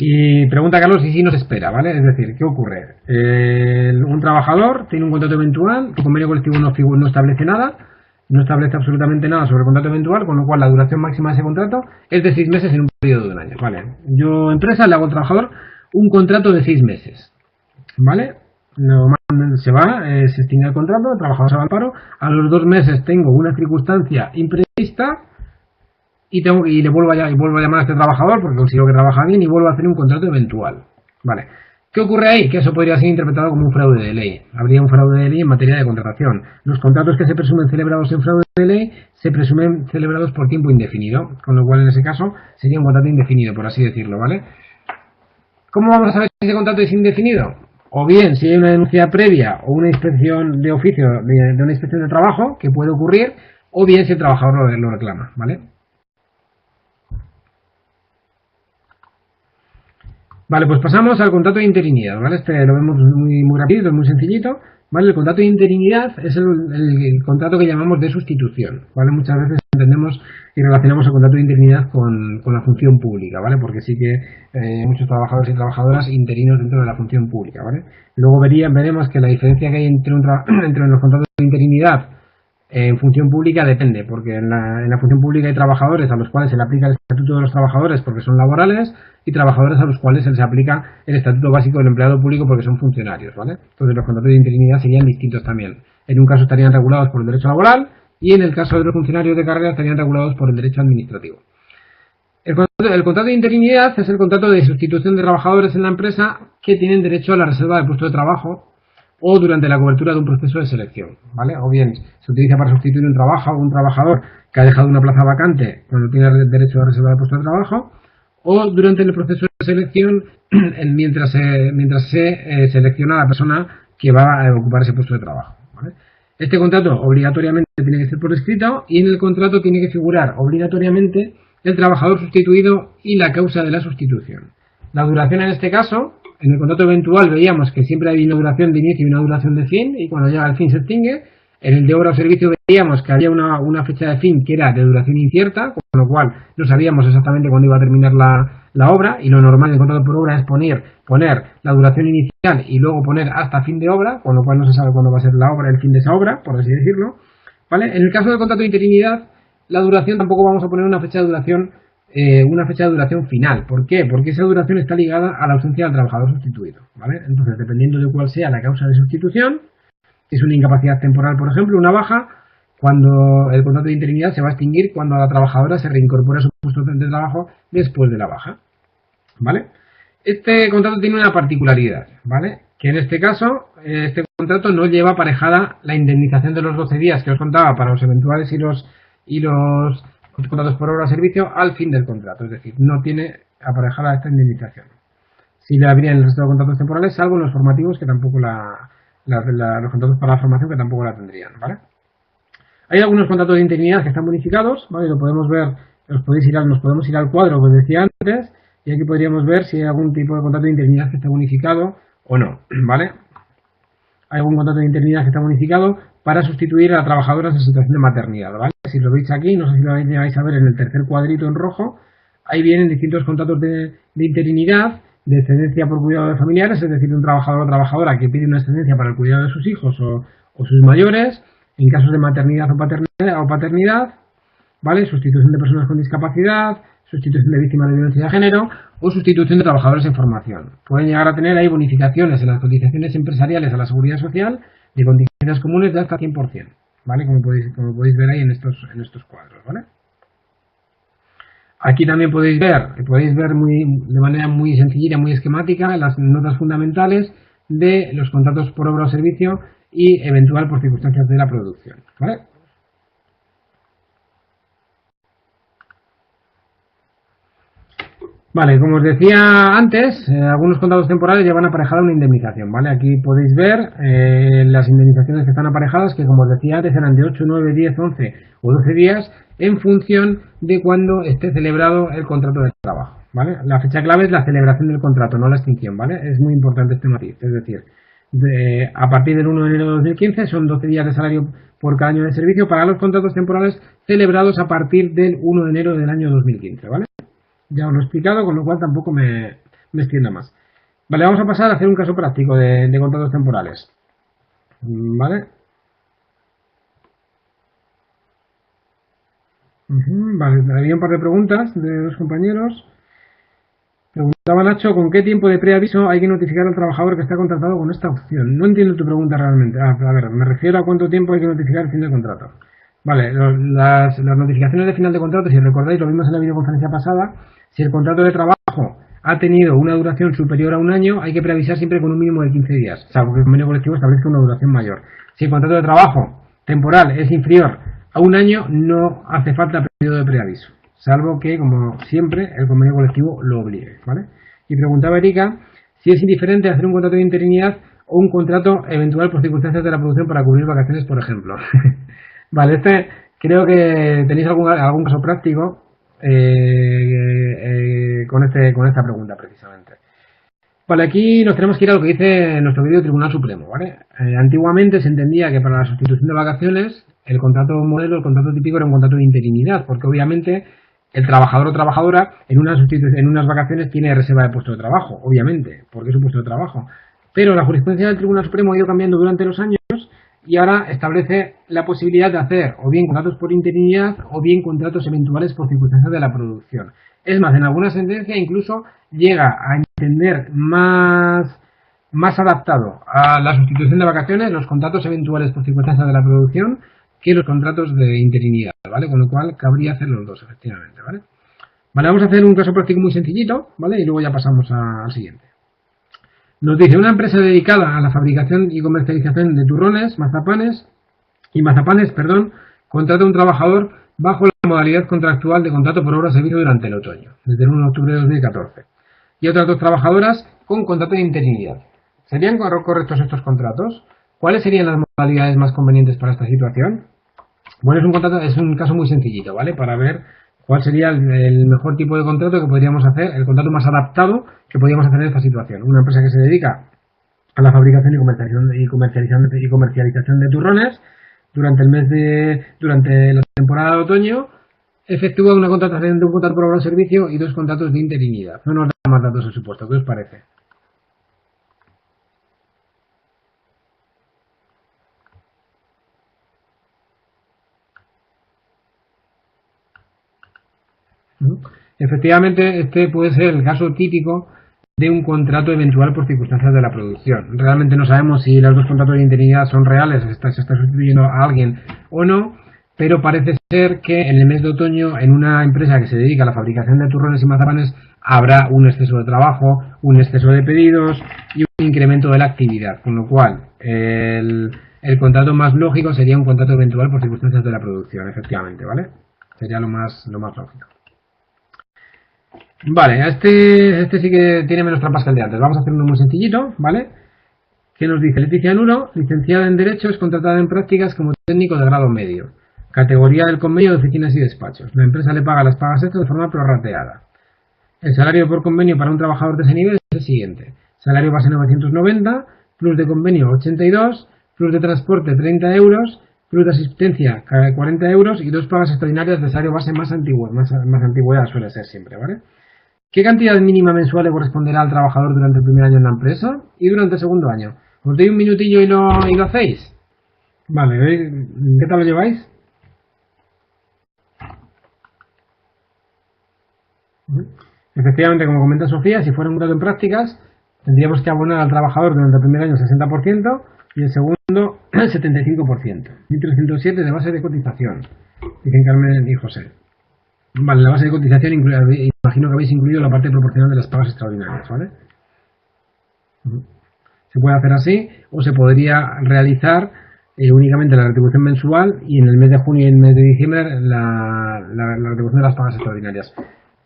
Y pregunta Carlos si sí nos espera, ¿vale? Es decir, ¿qué ocurre? Un trabajador tiene un contrato eventual, su convenio colectivo no establece nada, no establece absolutamente nada sobre el contrato eventual, con lo cual la duración máxima de ese contrato es de 6 meses en un periodo de 1 año, ¿vale? Yo, empresa, le hago al trabajador un contrato de 6 meses, ¿vale? Se extingue el contrato, el trabajador se va al paro, a los 2 meses tengo una circunstancia imprevista y le vuelvo a llamar a este trabajador porque considero que trabaja bien y vuelvo a hacer un contrato eventual. Vale. ¿Qué ocurre ahí? Que eso podría ser interpretado como un fraude de ley. Habría un fraude de ley en materia de contratación. Los contratos que se presumen celebrados en fraude de ley se presumen celebrados por tiempo indefinido, con lo cual en ese caso sería un contrato indefinido, por así decirlo, ¿vale? ¿Cómo vamos a saber si ese contrato es indefinido? O bien si hay una denuncia previa o una inspección de oficio de una inspección de trabajo que puede ocurrir, o bien si el trabajador lo reclama, ¿vale? Vale, pues pasamos al contrato de interinidad, ¿vale? Este lo vemos muy rápido, es muy sencillito, ¿vale? El contrato de interinidad es el contrato que llamamos de sustitución, ¿vale? Muchas veces entendemos y relacionamos el contrato de interinidad con la función pública, ¿vale? Porque sí que muchos trabajadores y trabajadoras interinos dentro de la función pública, ¿vale? Luego veremos que la diferencia que hay entre los contratos de interinidad en función pública depende, porque en la función pública hay trabajadores a los cuales se le aplica el Estatuto de los Trabajadores porque son laborales y trabajadores a los cuales se les aplica el Estatuto Básico del Empleado Público porque son funcionarios, ¿vale? Entonces los contratos de interinidad serían distintos también. En un caso estarían regulados por el derecho laboral y en el caso de los funcionarios de carrera estarían regulados por el derecho administrativo. El contrato de interinidad es el contrato de sustitución de trabajadores en la empresa que tienen derecho a la reserva de puesto de trabajo o durante la cobertura de un proceso de selección, ¿vale? O bien se utiliza para sustituir un trabajador que ha dejado una plaza vacante cuando tiene derecho a reserva de puesto de trabajo, o durante el proceso de selección mientras se selecciona a la persona que va a ocupar ese puesto de trabajo, ¿vale? Este contrato obligatoriamente tiene que ser por escrito y en el contrato tiene que figurar obligatoriamente el trabajador sustituido y la causa de la sustitución. La duración en este caso, en el contrato eventual veíamos que siempre hay una duración de inicio y una duración de fin, y cuando llega al fin se extingue. En el de obra o servicio veíamos que había una fecha de fin que era de duración incierta, con lo cual no sabíamos exactamente cuándo iba a terminar la obra, y lo normal en el contrato por obra es poner la duración inicial y luego poner hasta fin de obra, con lo cual no se sabe cuándo va a ser la obra, el fin de esa obra, por así decirlo, ¿vale? En el caso del contrato de interinidad, la duración tampoco vamos a poner una fecha de duración final. ¿Por qué? Porque esa duración está ligada a la ausencia del trabajador sustituido, ¿vale? Entonces, dependiendo de cuál sea la causa de sustitución, si es una incapacidad temporal, por ejemplo, una baja, cuando el contrato de interinidad se va a extinguir cuando la trabajadora se reincorpora a su puesto de trabajo después de la baja, ¿vale? Este contrato tiene una particularidad, ¿vale? Que en este caso, este contrato no lleva aparejada la indemnización de los 12 días que os contaba para los eventuales y los contratos por obra o servicio al fin del contrato, es decir, no tiene aparejada esta indemnización. Sí le habría en el resto de contratos temporales, salvo en los formativos que tampoco los contratos para la formación que tampoco la tendrían, ¿vale? Hay algunos contratos de interinidad que están bonificados, ¿vale? Lo podemos ver, nos podemos ir al cuadro que os decía antes, y aquí podríamos ver si hay algún tipo de contrato de interinidad que está bonificado o no, ¿vale? Hay algún contrato de interinidad que está bonificado para sustituir a trabajadoras en situación de maternidad, ¿vale? Si lo veis aquí, no sé si lo vais a ver en el tercer cuadrito en rojo, ahí vienen distintos contratos de interinidad, de excedencia por cuidado de familiares, es decir, un trabajador o trabajadora que pide una excedencia para el cuidado de sus hijos o sus mayores, en casos de maternidad o paternidad, ¿vale? Sustitución de personas con discapacidad, sustitución de víctimas de violencia de género o sustitución de trabajadores en formación. Pueden llegar a tener ahí bonificaciones en las cotizaciones empresariales a la seguridad social de contingencias comunes de hasta 100%, ¿vale? Como podéis ver ahí en estos cuadros, ¿vale? Aquí también podéis ver de manera muy sencillita, muy esquemática, las notas fundamentales de los contratos por obra o servicio y eventual por circunstancias de la producción, ¿vale? Vale, como os decía antes, algunos contratos temporales llevan aparejada una indemnización, ¿vale? Aquí podéis ver las indemnizaciones que están aparejadas, que como os decía antes eran de 8, 9, 10, 11 o 12 días en función de cuando esté celebrado el contrato de trabajo, ¿vale? La fecha clave es la celebración del contrato, no la extinción, ¿vale? Es muy importante este matiz, es decir, a partir del 1 de enero de 2015 son 12 días de salario por cada año de servicio para los contratos temporales celebrados a partir del 1 de enero del año 2015, ¿vale? Ya os lo he explicado, con lo cual tampoco me extiendo más. Vale, vamos a pasar a hacer un caso práctico de contratos temporales. Vale. Vale, había un par de preguntas de los compañeros. Preguntaba Nacho, ¿con qué tiempo de preaviso hay que notificar al trabajador que está contratado con esta opción? No entiendo tu pregunta realmente. A ver, me refiero a cuánto tiempo hay que notificar el fin del contrato. Vale, las notificaciones de final de contrato, si recordáis, lo vimos en la videoconferencia pasada, si el contrato de trabajo ha tenido una duración superior a un año, hay que preavisar siempre con un mínimo de 15 días, salvo que el convenio colectivo establezca una duración mayor. Si el contrato de trabajo temporal es inferior a un año, no hace falta periodo de preaviso, salvo que, como siempre, el convenio colectivo lo obligue, ¿vale? Y preguntaba Erika si es indiferente hacer un contrato de interinidad o un contrato eventual por circunstancias de la producción para cubrir vacaciones, por ejemplo. Vale, creo que tenéis algún caso práctico con esta pregunta precisamente. Vale, aquí nos tenemos que ir a lo que dice nuestro querido Tribunal Supremo, ¿vale? Antiguamente se entendía que para la sustitución de vacaciones el contrato modelo, el contrato típico era un contrato de interinidad, porque obviamente el trabajador o trabajadora en unas vacaciones tiene reserva de puesto de trabajo, obviamente, porque es un puesto de trabajo. Pero la jurisprudencia del Tribunal Supremo ha ido cambiando durante los años y ahora establece la posibilidad de hacer o bien contratos por interinidad o bien contratos eventuales por circunstancias de la producción. Es más, en alguna sentencia incluso llega a entender más adaptado a la sustitución de vacaciones los contratos eventuales por circunstancias de la producción que los contratos de interinidad, ¿vale? Con lo cual cabría hacer los dos, efectivamente, ¿vale? Vale, vamos a hacer un caso práctico muy sencillito, ¿vale? Y luego ya pasamos al siguiente. Nos dice, una empresa dedicada a la fabricación y comercialización de turrones, mazapanes, contrata a un trabajador bajo la modalidad contractual de contrato por obra o servicio durante el otoño, desde el 1 de octubre de 2014. Y otras dos trabajadoras con contrato de interinidad. ¿Serían correctos estos contratos? ¿Cuáles serían las modalidades más convenientes para esta situación? Bueno, es un caso muy sencillito, ¿vale? Para ver cuál sería el mejor tipo de contrato que podríamos hacer, el contrato más adaptado que podríamos hacer en esta situación. Una empresa que se dedica a la fabricación y comercialización de turrones durante la temporada de otoño efectúa una contratación de un contrato por obra o servicio y dos contratos de interinidad. No nos da más datos, por supuesto. ¿Qué os parece? Efectivamente, este puede ser el caso típico de un contrato eventual por circunstancias de la producción. Realmente no sabemos si los dos contratos de interinidad son reales, se está sustituyendo a alguien o no, pero parece ser que en el mes de otoño, en una empresa que se dedica a la fabricación de turrones y mazapanes, habrá un exceso de trabajo, un exceso de pedidos y un incremento de la actividad, con lo cual el contrato más lógico sería un contrato eventual por circunstancias de la producción, efectivamente, ¿vale? Sería lo más lógico. Vale, este sí que tiene menos trampas que el de antes. Vamos a hacer uno muy sencillito, ¿vale? ¿Qué nos dice? Leticia Nuro, licenciada en Derecho, es contratada en prácticas como técnico de grado medio. Categoría del convenio de oficinas y despachos. La empresa le paga las pagas extras de forma prorrateada. El salario por convenio para un trabajador de ese nivel es el siguiente. Salario base 990, plus de convenio 82, plus de transporte 30 euros, plus de asistencia 40 euros y dos pagas extraordinarias de salario base más antigüedad suele ser siempre, ¿vale? ¿Qué cantidad mínima mensual le corresponderá al trabajador durante el primer año en la empresa y durante el segundo año? ¿Os doy un minutillo y lo hacéis? Vale, ¿qué tal lo lleváis? Efectivamente, como comenta Sofía, si fuera un grado en prácticas, tendríamos que abonar al trabajador durante el primer año el 60% y el segundo el 75%. 1.307 de base de cotización, dicen Carmen y José. Vale, la base de cotización, imagino que habéis incluido la parte proporcional de las pagas extraordinarias, ¿vale? Se puede hacer así o se podría realizar únicamente la retribución mensual y en el mes de junio y en el mes de diciembre la retribución de las pagas extraordinarias.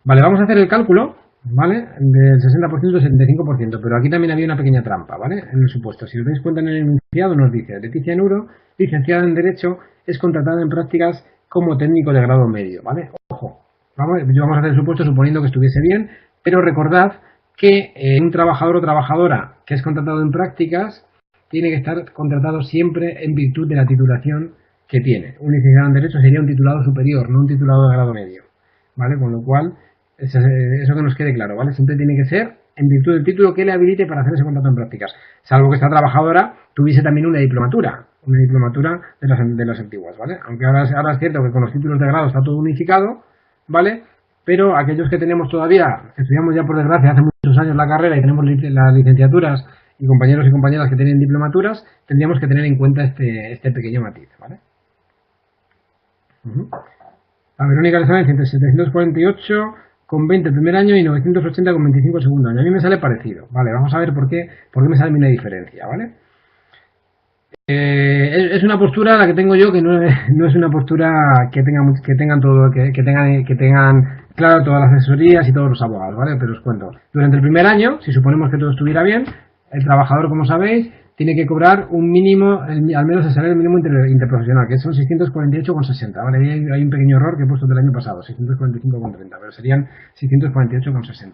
Vale, vamos a hacer el cálculo, ¿vale? Del 60% al 75%, pero aquí también había una pequeña trampa, ¿vale? En el supuesto. Si os dais cuenta en el enunciado nos dice, Leticia Nuro, licenciada en Derecho, es contratada en prácticas como técnico de grado medio, ¿vale? Ojo, vamos a hacer el supuesto suponiendo que estuviese bien, pero recordad que un trabajador o trabajadora que es contratado en prácticas tiene que estar contratado siempre en virtud de la titulación que tiene. Un licenciado en Derecho sería un titulado superior, no un titulado de grado medio, ¿vale? Con lo cual, eso que nos quede claro, ¿vale? Siempre tiene que ser en virtud del título que le habilite para hacer ese contrato en prácticas, salvo que esta trabajadora tuviese también una diplomatura de las antiguas, ¿vale? Aunque ahora es cierto que con los títulos de grado está todo unificado, ¿vale? Pero aquellos que tenemos todavía, que estudiamos ya por desgracia hace muchos años la carrera y tenemos las licenciaturas y compañeros y compañeras que tienen diplomaturas, tendríamos que tener en cuenta este pequeño matiz, ¿vale? A Verónica le sale entre 748,20 el primer año y 980,25 el segundo año. A mí me sale parecido, ¿vale? Vamos a ver por qué me sale una diferencia, ¿vale? Es una postura la que tengo yo que no es una postura que tengan todo que tengan claro todas las asesorías y todos los abogados, ¿vale? Pero os cuento. Durante el primer año, si suponemos que todo estuviera bien, el trabajador, como sabéis, tiene que cobrar un mínimo, al menos el salario mínimo interprofesional, que son 648,60, ¿vale? Hay un pequeño error que he puesto del año pasado, 645,30, pero serían 648,60,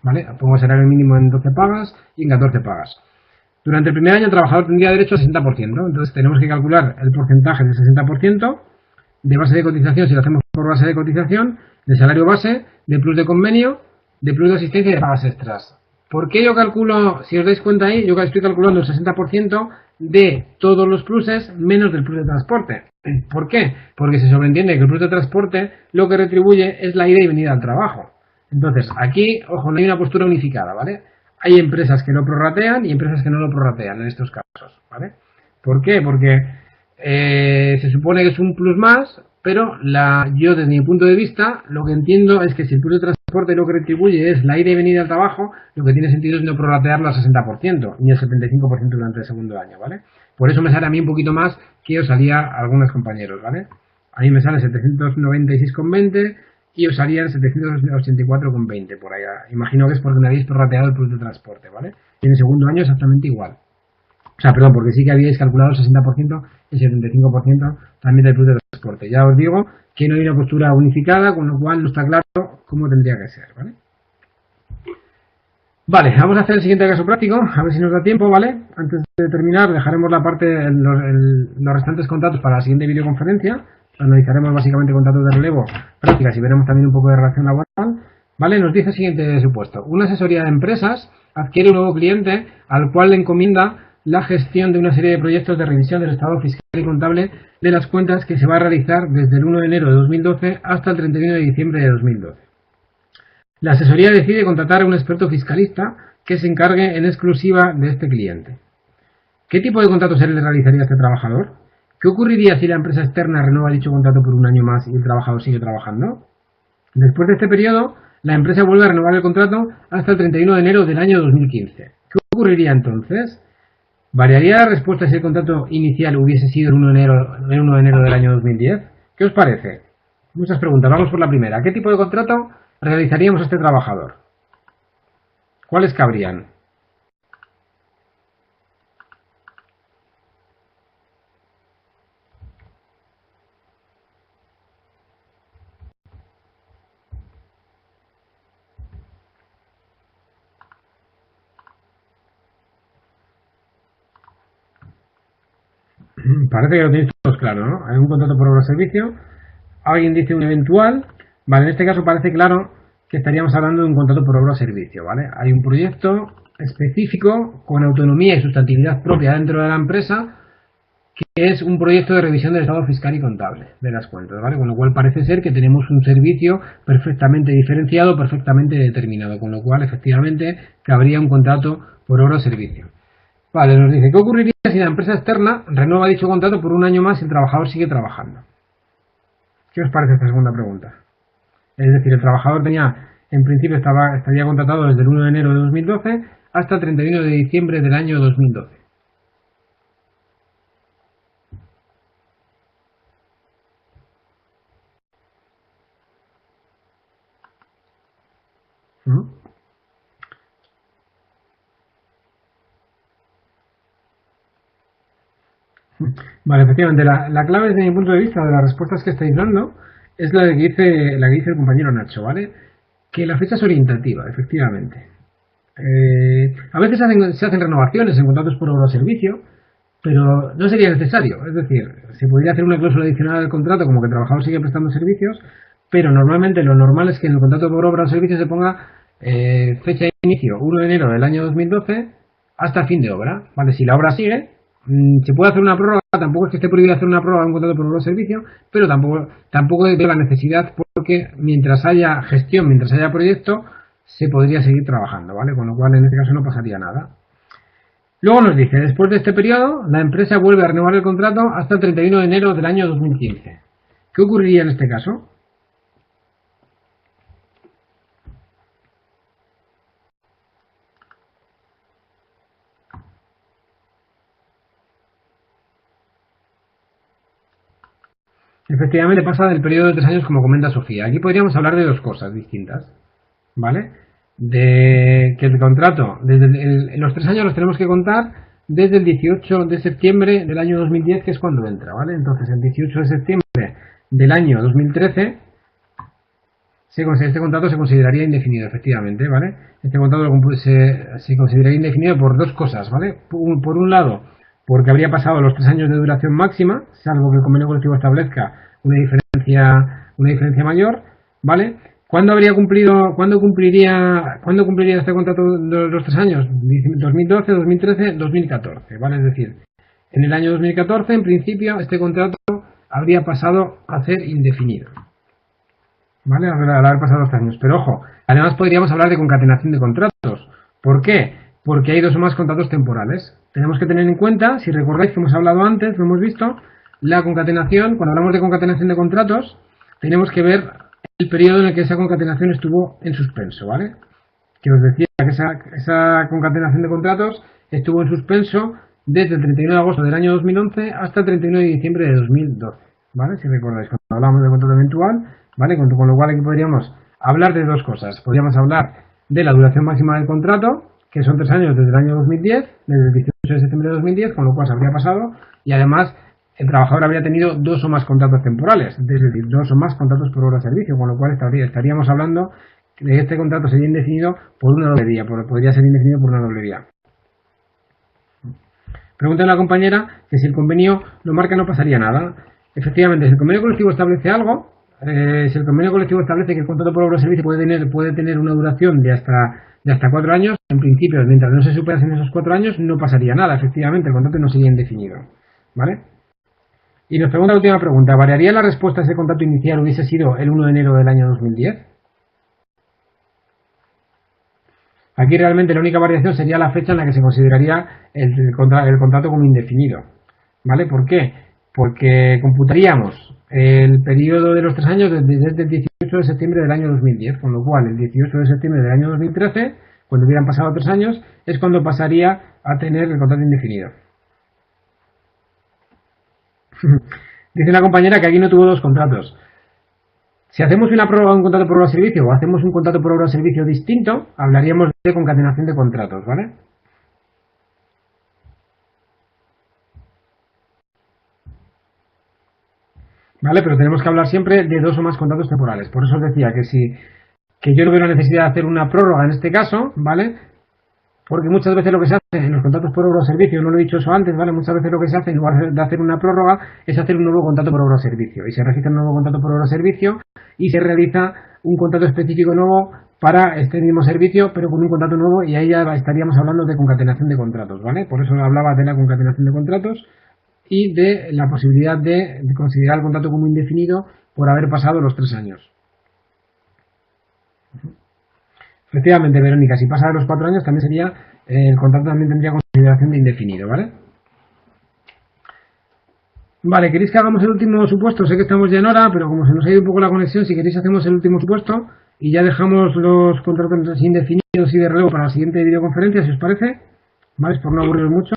¿vale? Pongo el salario mínimo en 12 pagas y en 14 pagas. Durante el primer año el trabajador tendría derecho al 60%, entonces tenemos que calcular el porcentaje del 60% de base de cotización, si lo hacemos por base de cotización, de salario base, de plus de convenio, de plus de asistencia y de pagas extras. ¿Por qué yo calculo, si os dais cuenta ahí, yo estoy calculando el 60% de todos los pluses menos del plus de transporte? ¿Por qué? Porque se sobreentiende que el plus de transporte lo que retribuye es la ida y venida al trabajo. Entonces, aquí, ojo, no hay una postura unificada, ¿vale? Hay empresas que lo prorratean y empresas que no lo prorratean en estos casos, ¿vale? ¿Por qué? Porque se supone que es un plus más, pero yo desde mi punto de vista lo que entiendo es que si el plus de transporte lo que retribuye es la ida y venida al trabajo, lo que tiene sentido es no prorratearlo al 60%, ni al 75% durante el segundo año, ¿vale? Por eso me sale a mí un poquito más que os salía a algunos compañeros, ¿vale? A mí me sale 796,20 y os salían 784,20 por allá. Imagino que es porque me habéis prorrateado el plus de transporte, ¿vale? Y en el segundo año exactamente igual. O sea, perdón, porque sí que habíais calculado el 60% y el 75% también del plus de transporte. Ya os digo que no hay una postura unificada, con lo cual no está claro cómo tendría que ser, ¿vale? Vale, vamos a hacer el siguiente caso práctico, a ver si nos da tiempo, ¿vale? Antes de terminar, dejaremos la parte, los restantes contratos para la siguiente videoconferencia. Analizaremos básicamente contratos de relevo, prácticas y veremos también un poco de relación laboral. ¿Vale? Nos dice el siguiente supuesto. Una asesoría de empresas adquiere un nuevo cliente al cual le encomienda la gestión de una serie de proyectos de revisión del estado fiscal y contable de las cuentas que se va a realizar desde el 1 de enero de 2012 hasta el 31 de diciembre de 2012. La asesoría decide contratar a un experto fiscalista que se encargue en exclusiva de este cliente. ¿Qué tipo de contrato se le realizaría a este trabajador? ¿Qué ocurriría si la empresa externa renueva dicho contrato por un año más y el trabajador sigue trabajando? Después de este periodo, la empresa vuelve a renovar el contrato hasta el 31 de enero del año 2015. ¿Qué ocurriría entonces? ¿Variaría la respuesta si el contrato inicial hubiese sido el 1 de enero del año 2010? ¿Qué os parece? Muchas preguntas. Vamos por la primera. ¿Qué tipo de contrato realizaríamos a este trabajador? ¿Cuáles cabrían? Parece que lo tenéis todos claro, ¿no? Hay un contrato por obra o servicio, alguien dice un eventual, vale, en este caso parece claro que estaríamos hablando de un contrato por obra o servicio, ¿vale? Hay un proyecto específico con autonomía y sustantividad propia dentro de la empresa, que es un proyecto de revisión del estado fiscal y contable de las cuentas, ¿vale? Con lo cual parece ser que tenemos un servicio perfectamente diferenciado, perfectamente determinado, con lo cual efectivamente cabría un contrato por obra o servicio. Vale, nos dice, ¿qué ocurriría si la empresa externa renueva dicho contrato por un año más y el trabajador sigue trabajando? ¿Qué os parece esta segunda pregunta? Es decir, el trabajador en principio estaría contratado desde el 1 de enero de 2012 hasta el 31 de diciembre del año 2012. ¿Mm? Vale, efectivamente, la clave desde mi punto de vista de las respuestas que estáis dando es la que dice el compañero Nacho, ¿vale? Que la fecha es orientativa, efectivamente. A veces se hacen renovaciones en contratos por obra o servicio, pero no sería necesario. Es decir, se podría hacer una cláusula adicional al contrato como que el trabajador sigue prestando servicios, pero normalmente lo normal es que en el contrato por obra o servicio se ponga fecha de inicio 1 de enero del año 2012 hasta fin de obra. Vale, si la obra sigue, se puede hacer una prórroga, tampoco es que esté prohibido hacer una prórroga en un contrato por obra o servicio, pero tampoco veo la necesidad porque mientras haya gestión, mientras haya proyecto, se podría seguir trabajando, ¿vale? Con lo cual en este caso no pasaría nada. Luego nos dice, después de este periodo, la empresa vuelve a renovar el contrato hasta el 31 de enero del año 2015. ¿Qué ocurriría en este caso? Efectivamente pasa del periodo de 3 años como comenta Sofía. Aquí podríamos hablar de dos cosas distintas, ¿vale? De que el contrato, los 3 años los tenemos que contar desde el 18 de septiembre del año 2010, que es cuando entra, ¿vale? Entonces el 18 de septiembre del año 2013 este contrato se consideraría indefinido, efectivamente, ¿vale? Este contrato se consideraría indefinido por dos cosas, ¿vale? Por un lado, porque habría pasado los 3 años de duración máxima, salvo que el convenio colectivo establezca una diferencia mayor, ¿vale? ¿Cuándo cumpliría este contrato los 3 años? 2012, 2013, 2014, ¿vale? Es decir, en el año 2014, en principio, este contrato habría pasado a ser indefinido. ¿Vale? Al haber pasado 2 años. Pero ojo, además podríamos hablar de concatenación de contratos. ¿Por qué? Porque hay dos o más contratos temporales. Tenemos que tener en cuenta, si recordáis que hemos hablado antes, lo hemos visto, la concatenación, cuando hablamos de concatenación de contratos, tenemos que ver el periodo en el que esa concatenación estuvo en suspenso, ¿vale? Que os decía que esa concatenación de contratos estuvo en suspenso desde el 31 de agosto del año 2011 hasta el 31 de diciembre de 2012, ¿vale? Si recordáis, cuando hablamos de contrato eventual, ¿vale? Con lo cual aquí podríamos hablar de dos cosas. Podríamos hablar de la duración máxima del contrato, que son 3 años desde el año 2010, desde el 18 de septiembre de 2010, con lo cual se habría pasado, y además el trabajador habría tenido dos o más contratos temporales, es decir, dos o más contratos por hora de servicio, con lo cual estaríamos hablando de que este contrato sería indefinido por una doble vía, podría ser indefinido por una doble vía. Pregunta a la compañera que si el convenio lo marca no pasaría nada. Efectivamente, si el convenio colectivo establece algo, si el convenio colectivo establece que el contrato por obra o servicio puede tener una duración de hasta 4 años, en principio, mientras no se superasen esos 4 años, no pasaría nada. Efectivamente, el contrato no sería indefinido. ¿Vale? Y nos pregunta la última pregunta. ¿Variaría la respuesta a ese contrato inicial hubiese sido el 1 de enero del año 2010? Aquí realmente la única variación sería la fecha en la que se consideraría el contrato como indefinido. ¿Vale? ¿Por qué? Porque computaríamos el periodo de los 3 años desde el 18 de septiembre del año 2010, con lo cual el 18 de septiembre del año 2013, cuando hubieran pasado 3 años, es cuando pasaría a tener el contrato indefinido. Dice una compañera que aquí no tuvo dos contratos. Si hacemos una prórroga de un contrato por obra o servicio o hacemos un contrato por obra o servicio distinto, hablaríamos de concatenación de contratos, ¿vale? ¿Vale? Pero tenemos que hablar siempre de dos o más contratos temporales. Por eso os decía que yo no veo la necesidad de hacer una prórroga en este caso, ¿vale? Porque muchas veces lo que se hace en los contratos por obra o servicio, no lo he dicho eso antes, ¿vale? Muchas veces lo que se hace en lugar de hacer una prórroga es hacer un nuevo contrato por obra o servicio. Y se registra un nuevo contrato por obra o servicio y se realiza un contrato específico nuevo para este mismo servicio, pero con un contrato nuevo, y ahí ya estaríamos hablando de concatenación de contratos, ¿vale? Por eso hablaba de la concatenación de contratos y de la posibilidad de considerar el contrato como indefinido por haber pasado los 3 años. Efectivamente, Verónica, si pasa de los 4 años también sería, el contrato también tendría consideración de indefinido, ¿vale? Vale, ¿queréis que hagamos el último supuesto? Sé que estamos ya en hora, pero como se nos ha ido un poco la conexión, si queréis hacemos el último supuesto y ya dejamos los contratos indefinidos y de relevo para la siguiente videoconferencia, si os parece, ¿vale? Es por no aburriros mucho.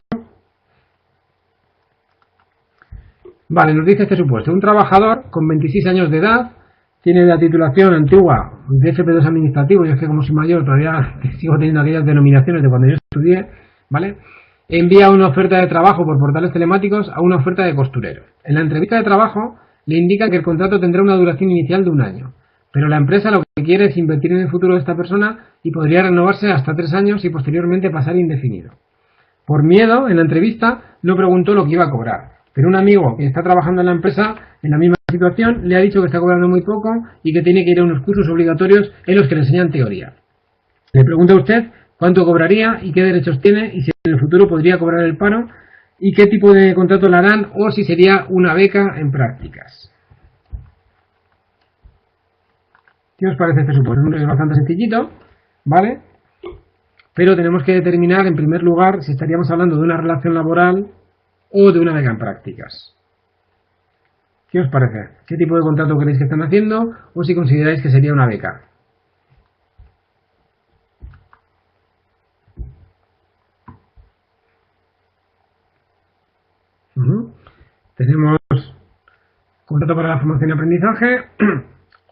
Vale, nos dice este supuesto. Un trabajador con 26 años de edad, tiene la titulación antigua de FP2 administrativo, yo es que como soy mayor todavía sigo teniendo aquellas denominaciones de cuando yo estudié, ¿vale? Envía una oferta de trabajo por portales telemáticos a una oferta de costurero. En la entrevista de trabajo le indican que el contrato tendrá una duración inicial de 1 año, pero la empresa lo que quiere es invertir en el futuro de esta persona y podría renovarse hasta 3 años y posteriormente pasar indefinido. Por miedo, en la entrevista no preguntó lo que iba a cobrar, pero un amigo que está trabajando en la empresa en la misma situación le ha dicho que está cobrando muy poco y que tiene que ir a unos cursos obligatorios en los que le enseñan teoría. Le pregunta a usted cuánto cobraría y qué derechos tiene y si en el futuro podría cobrar el paro y qué tipo de contrato le harán o si sería una beca en prácticas. ¿Qué os parece este supuesto? Es bastante sencillito, ¿vale? Pero tenemos que determinar en primer lugar si estaríamos hablando de una relación laboral o de una beca en prácticas. ¿Qué os parece? ¿Qué tipo de contrato creéis que están haciendo o si consideráis que sería una beca? Tenemos contrato para la formación y aprendizaje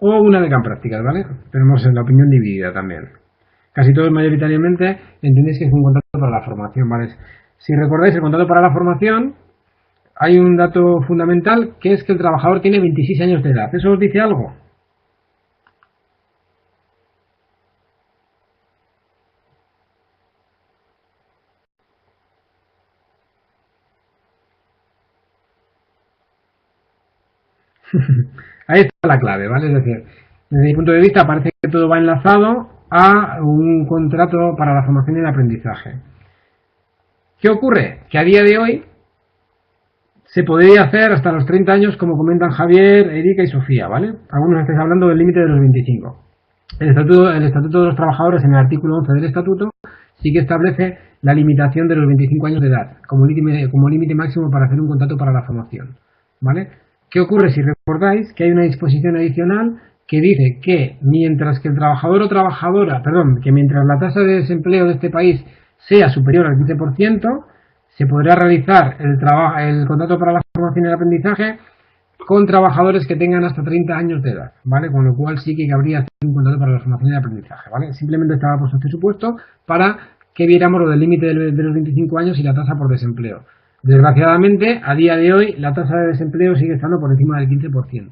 o una beca en prácticas, ¿vale? Tenemos la opinión dividida también. Casi todos mayoritariamente entendéis que es un contrato para la formación, ¿vale? Si recordáis el contrato para la formación, hay un dato fundamental que es que el trabajador tiene 26 años de edad. ¿Eso os dice algo? Ahí está la clave, ¿vale? Es decir, desde mi punto de vista parece que todo va enlazado a un contrato para la formación y el aprendizaje. ¿Qué ocurre? Que a día de hoy se podría hacer hasta los 30 años, como comentan Javier, Erika y Sofía, ¿vale? Algunos estáis hablando del límite de los 25. El Estatuto de los Trabajadores, en el artículo 11 del Estatuto, sí que establece la limitación de los 25 años de edad como límite máximo para hacer un contrato para la formación, ¿vale? ¿Qué ocurre si recordáis que hay una disposición adicional que dice que mientras que el trabajador o trabajadora, que mientras la tasa de desempleo de este país sea superior al 15%, se podrá realizar el contrato para la formación y el aprendizaje con trabajadores que tengan hasta 30 años de edad, ¿vale? Con lo cual sí que cabría hacer un contrato para la formación y el aprendizaje, ¿vale? Simplemente estaba puesto este supuesto para que viéramos lo del límite de los 25 años y la tasa por desempleo. Desgraciadamente, a día de hoy, la tasa de desempleo sigue estando por encima del 15%.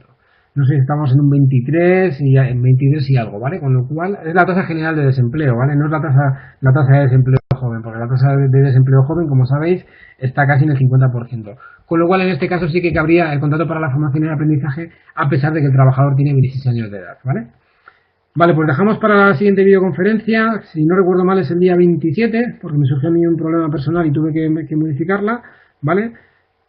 No sé si estamos en un 23 y en 23 y algo, ¿vale? Con lo cual, es la tasa general de desempleo, ¿vale? No es la tasa de desempleo joven, porque la tasa de desempleo joven, como sabéis, está casi en el 50%. Con lo cual, en este caso sí que cabría el contrato para la formación y el aprendizaje, a pesar de que el trabajador tiene 26 años de edad, ¿vale? Vale, pues dejamos para la siguiente videoconferencia, si no recuerdo mal es el día 27, porque me surgió a mí un problema personal y tuve que modificarla, ¿vale?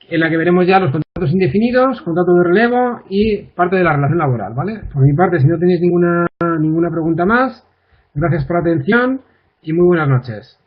En la que veremos ya los contratos indefinidos, contrato de relevo y parte de la relación laboral, ¿vale? Por mi parte, si no tenéis ninguna pregunta más, gracias por la atención y muy buenas noches.